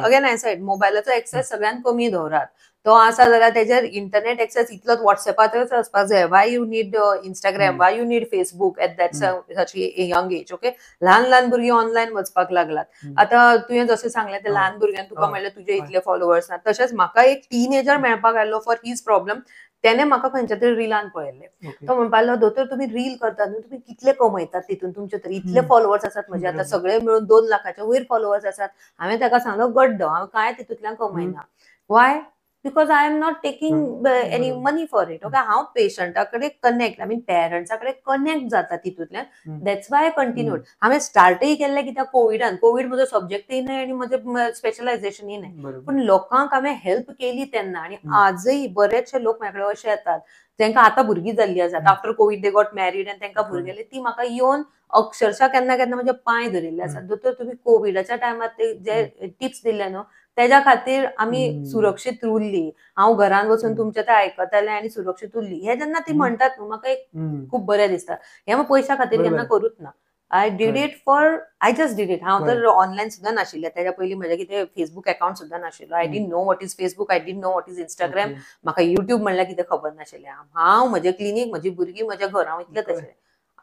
अगेन आय सेड मोबायलाचो एक्सेस सगळ्यान कमी दवरात. तो आसा जाल्यार तेजेर इंटरनेट एक्सेस इतलोच व्हॉट्सएपाचेरच आसपाक जाय. Why you need Instagram, why you need Facebook at that such young age. Okay, ल्हान भुरगीं ऑनलायन वचपाक लागलात. आता तुवें जशें सांगलें ते ल्हान भुरग्यान तुका म्हणलें तुजे इतले फॉलोवर्स ना, तशेंच म्हाका एक टीनेजर मेळपाक आयलो फॉर हीज प्रॉब्लेम. त्याने म्हाका खंयच्या तरी रिलान पळयल्लें. तो म्हणपाक लागलो, दोतोर तुम्ही रील करतात न्हू, तुम्ही कितले कमयतात तितून, तुमचे तरी इतले फॉलोवर्स आसात म्हजे, आता सगळे मिळून 2 लाखाच्या वयर फॉलोवर्स आसात. हांवें ताका सांगलो गड्ड, हांव काय तितूंतल्यान कमयना. Why? Because I am not taking any money for it. Okay, हांव पेशंटा कडेन कनेक्ट, आय मीन पेरंट्सा कडेन कनेक्ट जाता तितूंतल्यान. That's why I continued. हांवें स्टार्टय केल्लें कित्याक कोविड म्हजो सब्जेक्टय न्हय आनी म्हजें स्पेशलायझेशनय न्हय, पूण लोकांक हांवें हेल्प केली तेन्ना. आनी आजय बरेचशे लोक म्हाजे कडेन अशे येतात तांकां आतां भुरगीं जाल्लीं आसात, after Covid they got married आनी तांकां भुरगे जाले, ती म्हाका येवन अक्षरशः केन्ना केन्ना म्हजे पांय धरिल्ले आसात. दोतोर तुम्ही कोविडाच्या टायमार जे टिप्स दिले न्हू, त्याच्या खातीर आमी सुरक्षीत उरली. हांव घरान वचून तुमचे ते आयकतालें आनी सुरक्षीत उरली. हे जेन्ना ती म्हणटात न्हू, म्हाका एक खूब बरें दिसता. हे हांव पयशा खातीर केन्ना करूच ना. I did it for, I just did it. हांव तर ऑनलायन सुद्दां नाशिल्लें, त्याच्या पयलीं म्हजें कितें फेसबूक अकाउंट सुद्दां नाशिल्लो. I didn't know what is Facebook, I didn't know what is Instagram. म्हाका युट्यूब म्हणल्यार कितें खबर नाशिल्लें. हांव म्हजें क्लिनीक, म्हजी भुरगीं, म्हजें घर, हांव इतलें तशें.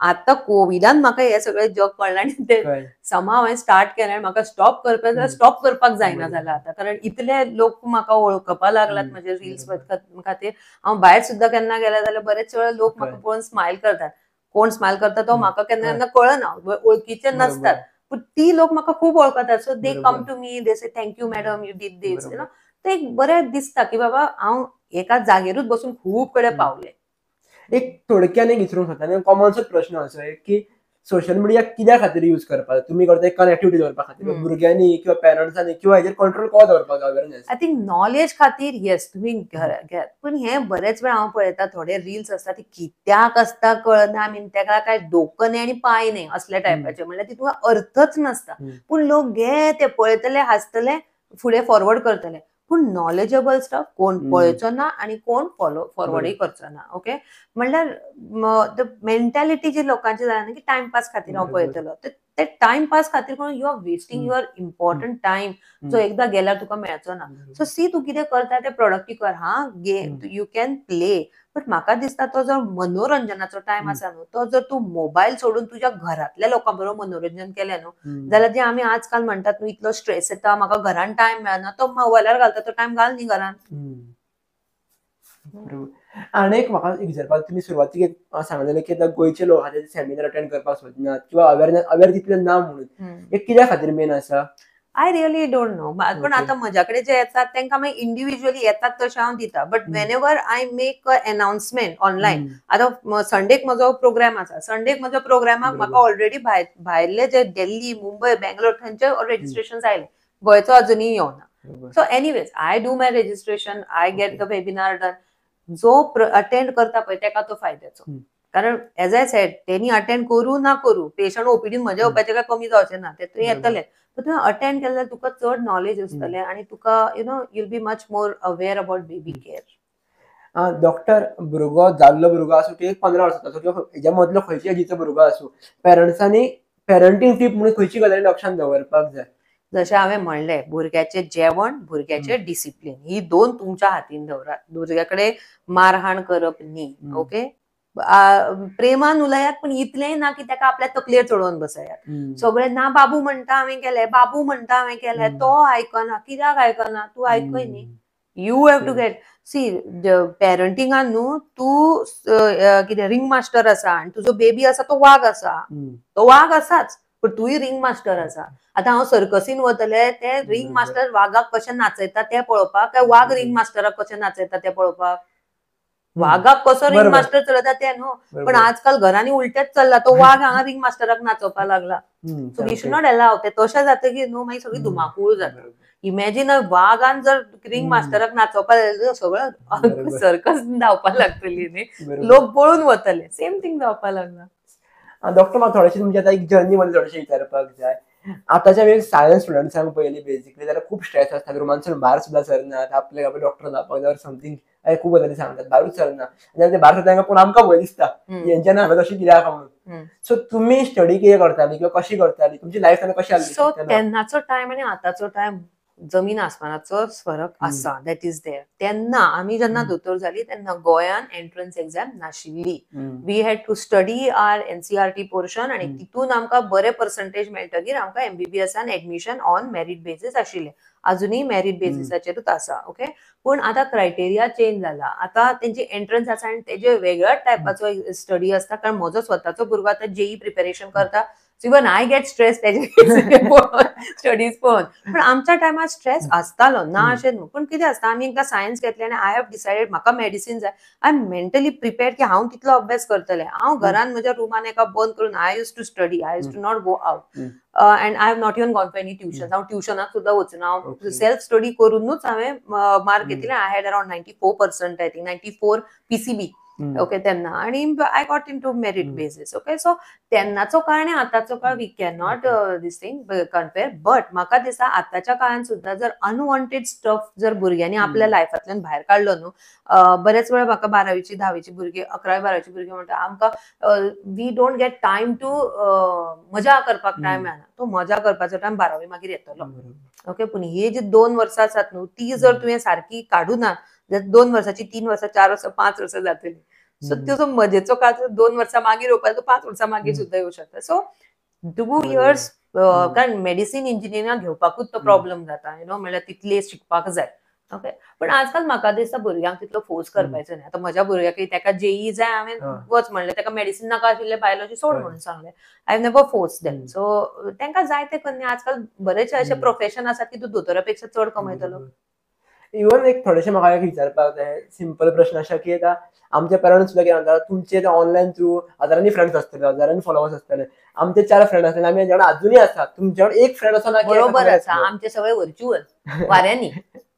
आता कोविडान म्हाका हे सगळें जग कळ्ळें आनी ते समा हांवें स्टार्ट केलें आनी म्हाका स्टॉप करपाक जायना जालां आतां, कारण इतले लोक म्हाका वळखपाक लागलात म्हजे रिल्स खातीर. हांव भायर सुद्दां केन्ना गेलें जाल्यार बरेच वेळा लोक म्हाका पळोवन स्मायल करतात. कोण स्मायल करता तो म्हाका केन्ना केन्ना कळना, वळखीचे नसतात, पूण ती लोक म्हाका खूब वळखतात. So they come to me, they say thank you madam, you did this. ते एक बरें दिसता की बाबा हांव एका जागेरूच बसून खूब कडेन पावलें. एक थोडक्यान एक विचारूंक सोदता, कॉमनसोच प्रश्न असो की सोशल मिडिया कित्या खातीर यूज करपाक? तुम्ही करता एक कनेक्टिविटी दवरपा खातीर, भुरग्यांनी किंवा पेरंट्सांनी किंवा हेजेर कंट्रोल को दवरपाक अवेअरनेस? आय थिंक नॉलेज खातीर येस तुम्ही घेयात, पूण हे बरेच वेळ हांव पळयता थोडे रिल्स आसता ती कित्याक आसता कळना. आय मीन तेका काय डोकं न्ही आनी पांय न्ही असल्या टायपाचे, म्हणल्यार तितून अर्थच नासता. पूण लोक घे ते पळयतले, हासतले, फुडें फॉरवर्ड करतले. पूण नॉलेजेबल स्टफ कोण पळयचो ना आनी कोण फॉरवर्डय करचो ना. ओके, म्हणल्यार मेंटॅलिटी जी लोकांची जाल्या की टायमपास खातीर हांव पळयतलो, ते टायमपास खातीर कोण you are wasting your important time, जो एकदा गेल्यार तुका मेळचो ना. सो सी तूं कितें करता ते प्रोडक्टीव कर. हा game you can play, but म्हाका दिसता तो जर मनोरंजनाचो टायम आसा न्हू, तो जर तूं मोबायल सोडून तुज्या घरातल्या लोकां बरोबर मनोरंजन केलें न्हू, जाल्यार जे आमी आजकाल म्हणटात न्हू इतलो स्ट्रेस येता, म्हाका घरान टायम मेळना, तो मोबायलार घालता तो टायम घाल न्ही घरान. आनी एक म्हाका विचारपाक, तुमी सुरवातीक एक सांगलेलें की गोंयचे लोक आहा सेमिनार अटेंड करपाक सोदनात किंवा अवेअर तितले ना म्हणून, एक कित्या खातीर मेन आसा? I really don't know. पण Okay. आता म्हज्याकडे जे येतात तांकां मागीर इंडिव्हिज्युअली येतात तशें हांव दिता. But Wien ever I make a announcement online, आता संडेक म्हजो प्रोग्राम आसा, संडेक म्हज्या प्रोग्रामाक म्हाका बरोबर. ऑलरेडी भायले जे दिल्ली, मुंबय, बेंगलोर थंयचे रेजिस्ट्रेशन आयले, गोंयचो अजुनूय येवना. बरोबर. So anyways I do my registration, I get the webinar done. जो अटेंड करता पळय तेका तो फायद्याचो. कारण एज आय सेड, तेणी अटेंड करू ना करू, पेशंट ओपीडीन म्हजे येवपाचे काय कमी जावचे ना, ते थंय येतले. तर तुवें अटेंड केलें जाल्यार तुका चड नॉलेज आसतलें आनी तुका you'll be much more aware about baby care. Doctor, भुरगो जाल्लो भुरगो आसूं की 15 वर्साचो आसूं किंवा हेच्या मदलो खंयच्या एजीचो भुरगो आसूं, पेरंट्सांनी पेरंटींग टीप म्हणून खंयची गजाली लक्षांत दवरपाक जाय? जशें हांवें म्हणलें, भुरग्याचें जेवण, भुरग्याचें डिसिप्लीन, ही दोन तुमच्या हातीन दवरात. भुरग्याकडे मारहाण करप न्ही. ओके, प्रेमान उलयात, पण इतलेंय ना की ताका आपल्या तकलेर चडोवन बसयात. सगळे ना बाबू म्हणटा हांवें केलें, बाबू म्हणटा हांवें केलें, तो आयकना. कित्याक आयकना? तूं आयकय न्ही. You have to get see पेरंटिंगान न्हू, तूं कितें रिंग मास्टर आसा आनी तुजो बेबी आसा तो वाग आसा. तो वाग आसाच, पण तूंय रिंग मास्टर आसा. आतां हांव सर्कसीन वतले, ते रिंग मास्टर वागाक कशें नाचयता तें पळोवपाक, काय वाग रिंग मास्टराक कशें नाचयता तें पळोवपाक? वागाक कसो रिंग मास्टर चलयता तें न्हू, पण आजकाल घरांनी उलटेच चल्ला. तो वाग हांगा रिंग मास्टराक नाचोवपाक लागला. So we should not allow. ते तशें जातकीर न्हू मागीर सगळी धुमाकूळ जाता. इमॅजिन वागान जर रिंग मास्टराक नाचोवपाक लागलें, सगळं सर्कस धांवपाक लागतली न्ही, लोक पळून वतले. सेम थिंग जावपाक लागला. डॉक्टर, म्हाका थोडेशें तुमच्या आतां एक जर्नी मध्ये थोडेशें विचारपाक जाय. आतांच्या वेळी सायन्स स्टुडंट्सांक पयलीं बेसिकली जाल्यार खूब स्ट्रेस आसता, रुमांसून भायर सुद्दां सरनात, आपल्याक आपले डॉक्टर जावपाक जाय समथींग, खूब गजाली सांगतात, भायरूच सरना. ते भायर सरता पूण आमकां भंय दिसता, हेंच्यानी हांवें तशें कित्याक म्हणून. सो तुमी स्टडी कितें करताली किंवा कशी करताली, तुमची लायफ तेन्ना कशी आसली? सो तेन्नाचो टायम आनी आतांचो टायम जमीन आसमानाचो फरक आसा. That is there. तेन्ना आमी जेन्ना दोतोर जाली तेन्ना गोंयान एंट्रन्स एक्झाम नाशिल्ली. We had to study our NCERT portion, आनी तितून आमकां बरे पर्संटेज मेळटकीर आमकां एमबीबीएसान एडमिशन ऑन मेरिट बेसीस आशिल्लें. अजुनूय मेरिट बेसिसाचेरूच आसा. ओके, पूण आतां क्रायटेरिया चेंज जाला. आतां तेंची एंट्रन्स आसा आनी तेजे वेगळ्याच टायपाचो स्टडी आसता. कारण म्हजो स्वताचो भुरगो आतां जेई प्रिपेरेशन करता. इवन आय गेट स्ट्रेस तेजे स्टडीज पळोवन. पण आमच्या टायमार स्ट्रेस आसतालो ना अशें न्हू. पण कितें आसता, आमी एकदां सायन्स घेतलें आनी आय हॅव डिसायडेड म्हाका मेडिसीन जाय. आय एम मेंटली प्रिपेर्ड की हांव कितलो अभ्यास करतलें. हांव घरान म्हज्या रुमान एका बंद करून I use to study, I use to not go out, and I have not even gone to any tuition. हांव ट्युशनाक सुद्दां वचना. हांव सेल्फ स्टडी करूनच हांवें मार्क घेतले. I had around 94%, I think 94 PCB. Okay, तेन्ना, आनी I got in to merit basis. Okay, so तेन्नाचो काळ आनी आतांचो काळ we can not this thing compare. But म्हाका दिसता आतांच्या काळान सुद्दां जर अनवॉन्टेड स्टफ जर भुरग्यांनी आपल्या लायफांतल्यान भायर काडलो न्हू, बरेच वेळा म्हाका 12वी 10वीची भुरगीं, 11वी 12वीची भुरगीं म्हणटा आमकां we don't get time to मजा करपाक टायम मेळना. तो मजा करपाचो टायम 12वी मागीर येतलो. ओके, पूण ही जी 2 वर्सां आसात न्हू, ती जर तुवें सारकी काडूना, जाल्यार 2 वर्सांची 3 वर्सां, 4 वर्सां, 5 वर्सां जातली. सो तो मजेचो काळ 2 वर्सां मागीर येवपाचो, 5 वर्सां मागीर सुद्दां येवं शकता. सो 2 इयर्स, कारण मेडिसीन इंजिनियरिंग घेवपाकूच तो प्रॉब्लेम जाता, म्हणल्यार तितले शिकपाक जाय. ओके, पण आजकाल म्हाका दिसता भुरग्यांक तितलो फोर्स करपाचो न्ही. आतां म्हज्या भुरग्याक ताका जेई जाय, हांवें वच म्हणलें, ताका मेडिसीन नाका आशिल्लें, बायोलॉजी सोड म्हणून सांगलें. I never force them. So तांकां जाय तें करनी. आजकाल बरेचशे अशे प्रोफेशन आसात की तूं दोतोरा पेक्षा चड कमयतलो. इवन एक थोडेशें म्हाका एक विचारपाक जाय, सिंपल प्रश्न आसा की आतां आमचे पेरंट्स सुद्दां कितें म्हणटा, तुमचे ऑनलायन थ्रू हजारांनी फ्रेंड्स आसतले, हजारांनी फॉलोवर्स आसतले. आमचे 4 फ्रेंड आसले, आमी हेजे वांगडा अजुनूय आसा. तुमचे एक फ्रेंड असो ना की बरोबर आसा. आमचे सगळे व्हर्च्युअल वाऱ्यांनी.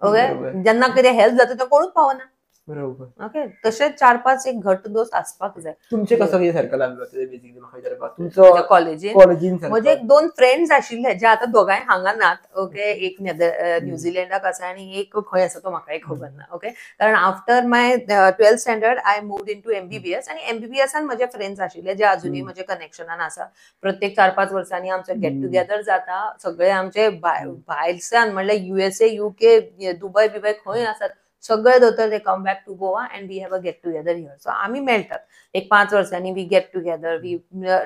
ओके, जेन्ना कितें हेल्प जाता तो कोणूच पावना. बरोबर. ओके, तशेंच 4-5 एक घट्ट दोस्त आसपाक जाय. तुमचे कसो कितें सर्कल आसलो बेसिकली म्हाका विचारपाक? तुमचो कॉलेजीन म्हजे 1-2 फ्रेंड्स आशिल्ले जे आतां दोगांय हांगा नात. ओके, एक न्यूझीलंडाक आसा आनी एक खंय आसा तो म्हाकाय खबर ना. ओके, कारण after my 12th standard I moved into MBBS, आनी एमबीबीएसान म्हजे फ्रेंड्स आशिल्ले जे अजुनूय म्हजे कनेक्शनान आसा. प्रत्येक 4-5 वर्सांनी आमचे गेट टुगेदर जाता. सगळे आमचे भायल्यान म्हणल्यार USA, UK, दुबय बिबय खंय आसात सगळे दोतोर ते come back to Goa and we have a get together here. So आम्ही मेळटात एक 5 वर्सांनी, we get together, we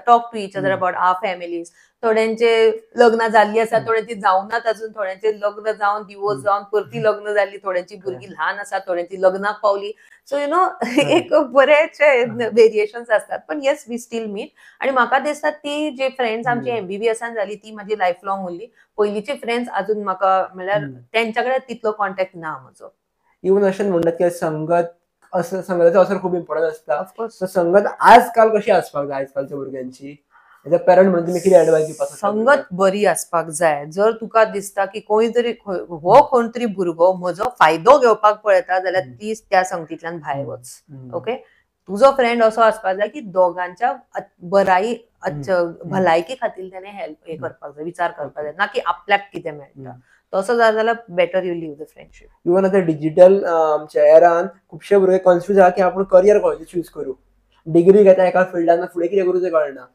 talk to each other about our families. थोड्यांचे लग्न जाल्ली आसा, थोड्यांची जावनात अजून, थोड्यांचे लग्न जावन डिवोर्स जावन परती लग्न जाल्ली, थोड्यांची भुरगीं ल्हान आसा, थोड्यांची लग्नाक पावली. सो यु नो एक बरेचशे व्हेरिएशन्स असतात, पण येस वी स्टील मीट. आणि म्हाका दिसता ती जे फ्रेंड्स आमची MBBSan जाली ती माझी लायफ लॉंग उरली. पयलींची फ्रेंड्स अजून म्हाका म्हणल्यार त्यांच्याकडे तितलो कॉन्टॅक्ट ना म्हजो. इवन अशें म्हणटात की संगत असं संगताचो असर खूप इम्पॉर्टंट असता. ऑफकोर्स सो संगत आजकाल कशी आसपाक जाय आजकालच्या भुरग्यांची, एज अ पेरंट म्हणून तुम्ही कितें एडवायस दिवपाक सोदता? संगत बरी आसपाक जाय. जर तुका दिसता की कोणी तरी हो कोण तरी भुरगो म्हजो फायदो घेवपाक पळयता जाल्यार ती त्या संगतींतल्यान भायर वच. ओके, तुजो फ्रेंड असो आसपाक जाय की दोगांच्या बराई भलायकी खातीर त्याने हेल्प हे करपाक जाय, विचार करपाक जाय, ना की आपल्याक कितें मेळटा. तसो जाल्यार better you leave the friendship. Even आता डिजिटल आमच्या एरान खुबशे भुरगे कन्फ्यूज आहा की आपण करियर खंयचें चूज करू. डिग्री घेता एका फिल्डान फुडें कितें करू तें कळना.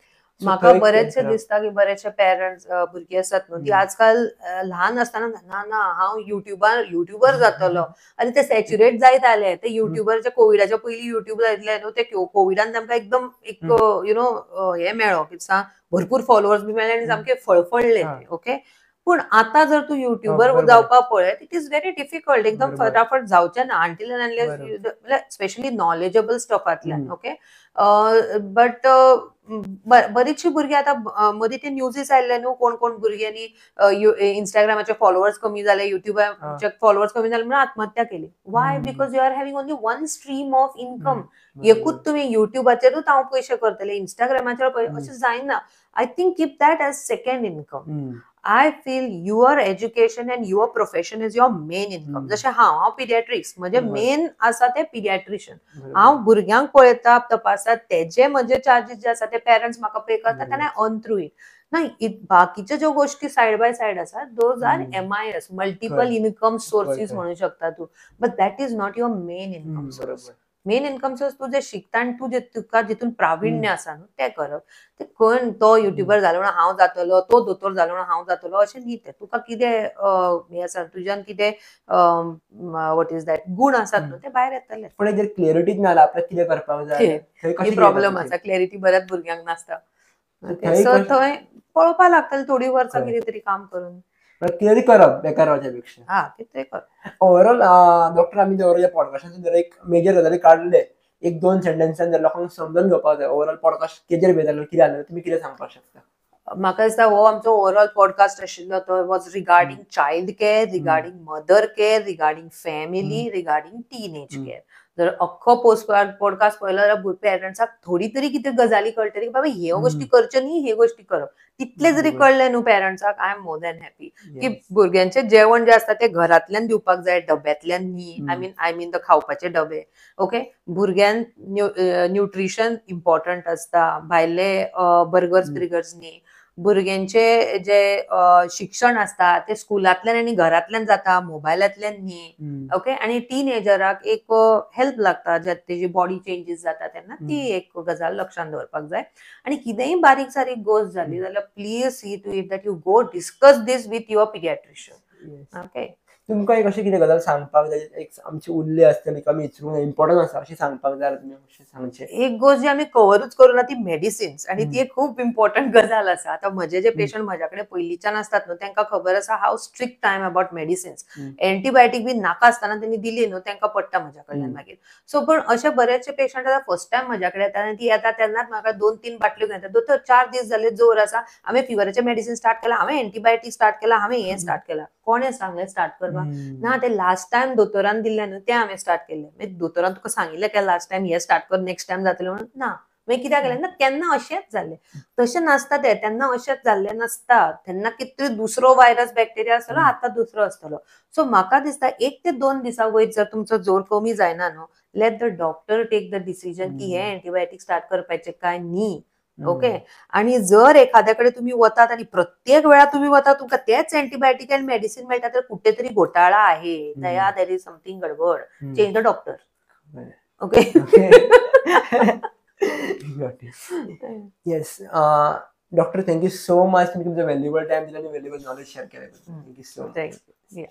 म्हाका बरेचशे दिसता की बरेचशे पेरंट्स भुरगीं आसात न्हू, ती आजकाल ल्हान आसतना ना हांव युट्यूबर जातलो, आनी ते सॅच्युरेट जायत आले. ते युट्यूबरच्या कोविडाच्या पयलीं युट्यूब जायतले न्हू, ते कोविडान तांकां एकदम एक यु नो हे मेळ्ळो की भरपूर फॉलोअर्स बी मेळ्ळे आनी सामके फळफळले. ओके, पूण आता जर तूं युट्यूबर जावपाक पळयत, इट इज व्हेरी डिफिकल्ट. एकदम फटाफट जावचें ना अंटील अनलेस स्पेशली नॉलेजेबल स्टफांतल्यान. ओके, बट बरीचशी भुरगीं आता मदीं ते न्यूजीस आयल्ले न्हू, कोण कोण भुरग्यांनी इंस्टाग्रामाचे फॉलोअर्स कमी जाले, युट्यूबाचे फॉलोअर्स कमी जाले म्हणून आत्महत्या केली. Why? Because you are having only one stream of income. एकूच तुम्ही युट्यूबाचेरूच हांव पयशे करतले, इंस्टाग्रामाचेर अशें जायना. I think keep that as second income. I feel your education and your profession is your main income. जशें हांव पिडियाट्रिक्स, म्हणजे मेन आसा ते पिडियाट्रिशियन. हांव भुरग्यांक पळयता, तपासतात, तेजे म्हणजे चार्जीस जे आसा ते पेरंट्स म्हाका पे करतात आनी आय अर्न थ्रू इट. नाही, बाकीच्यो ज्यो गोष्टी सायड बाय सायड आसात those are MIS, multiple income sources म्हणू शकता तू, but that is not your main income source. Main income source तू जे शिकता आनी तू जे तुका जितून प्रावीण्य आसा न्हू ते करप. ते कोण तो युट्यूबर जालो म्हणून हांव जातलो, तो दोतोर जालो म्हणून हांव जातलो अशें न्ही. ते तुका कितें हे आसा, तुज्यान कितें वॉट इज दॅट गुण आसात न्हू ते भायर येतले. पण जर क्लिअरिटीच ना आपल्याक कितें करपाक जाय, ही प्रॉब्लेम आसा. क्लॅरिटी बऱ्याच भुरग्यांक नासता. सो थंय पळोवपाक लागतलें थोडी वर्सां कितें तरी काम करून. क्लिअरी करप बेकार रावच्यापेक्षा. हा, कितें कर. ओव्हरऑल डॉक्टर आमी दवरल्या पॉडकास्टाचेर जर एक मेजर गजाली काडले, एक दोन सेंटेन्सान जर लोकांक समजून घेवपाक जाय ओव्हरऑल पॉडकास्ट केजेर बेज जालो, कितें जालें, तुमी कितें सांगपाक शकता? म्हाका दिसता हो आमचो ओव्हरऑल पॉडकास्ट आशिल्लो. तो was regarding child care, regarding mother care, regarding family, regarding teenage care. जर अख्खो पॉडकास्ट पळयलो जाल्यार पेरंट्साक थोडी तरी कितें गजाली कळटली की बाबा ह्यो गोष्टी करच्यो न्ही, हे गोष्टी करप. तितले जरी कळले न्हू पेरंट्साक, I am more than happy. की भुरग्यांचें जेवण जें आसता तें घरांतल्यान दिवपाक जाय, डब्यांतल्यान न्ही. आय मीन द खावपाचे डबे. ओके, भुरग्यांक न्यूट्रिशन इम्पॉर्टंट आसता, भायले बर्गर्स बिर्गर्स न्ही. भुरग्यांचे जे शिक्षण आसता ते स्कुलांतल्यान आनी घरांतल्यान जाता, मोबायलांतल्यान न्ही. ओके, आनी टीनेजराक एक हेल्प लागता, जे तेजी बॉडी चेंजीस जाता तेन्ना ती एक गजाल लक्षांत दवरपाक जाय. आनी कितेंय बारीक सारीक गोश्ट जाली जाल्यार please see to it that you go discuss this with your paediatrician. Okay, तुमकां एक अशी कितें गजाल सांगपाक जाय, एक आमची उरली आसतली आमी विचारूंक इम्पॉर्टंट आसा अशें सांगपाक जाय तुमी अशें सांगचें? एक गोष्ट जी आमी कवरूच करूना ती मेडिसिन्स, आनी ती एक खूब इम्पॉर्टंट गजाल आसा. आतां म्हजे जे पेशंट म्हज्या कडेन पयलींच्यान आसतात न्हू तांकां खबर आसा how strict I am about medicines. Antibiotic बी नाका आसतना तेणी दिली न्हू तांकां पडटा म्हज्या कडल्यान मागीर. सो पण अशे बरेचशे पेशंट आतां फर्स्ट टायम म्हज्या कडेन येतात आनी ती येता तेन्नाच म्हाका 2-3 बाटल्यो घेतात. दोतोर 4 दीस जाले जोर आसा, हांवें फिवराचें मेडिसीन स्टार्ट केलां, हांवें एंटीबायोटीक स्टार्ट केलां, हांवें हें स्टार्ट केलां. कोणें सांगलें स्टार्ट करपाक? ना, ते लास्ट टायम दोतोरान दिल्लें न्हू तें हांवें स्टार्ट केलें. दोतोरान तुका सांगिल्लें काय लास्ट टायम हें स्टार्ट कर, नेक्स्ट टायम जातलें म्हणून? ना. मागीर कित्याक केलें ना, केन्ना अशेंच जालें. तशें नासता तें, तेन्ना अशेंच जाल्लें नासता. तेन्ना कितें तरी दुसरो व्हायरस बॅक्टेरिया आसतलो, आतां दुसरो आसतलो. सो म्हाका दिसता 1 ते 2 दिसां वयर जर तुमचो जोर कमी जायना न्हू, let the doctor take the decision की हे एंटीबायोटीक स्टार्ट करपाचें काय न्ही. ओके, आनी जर एखाद्या कडेन तुमी वतात आनी प्रत्येक वेळा तुमी वतात तुमकां तेच एंटीबायोटीक आनी मेडिसीन मेळटा तर कुठे तरी घोटाळा आहे. दया, देर इज समथिंग गडबड. Change the doctor. Okay. Yes doctor, thank you so much. तुम्ही तुमचं व्हॅल्युएबल टाइम दिला आणि व्हॅल्युएबल नॉलेज शेअर केलं. Thank you so much.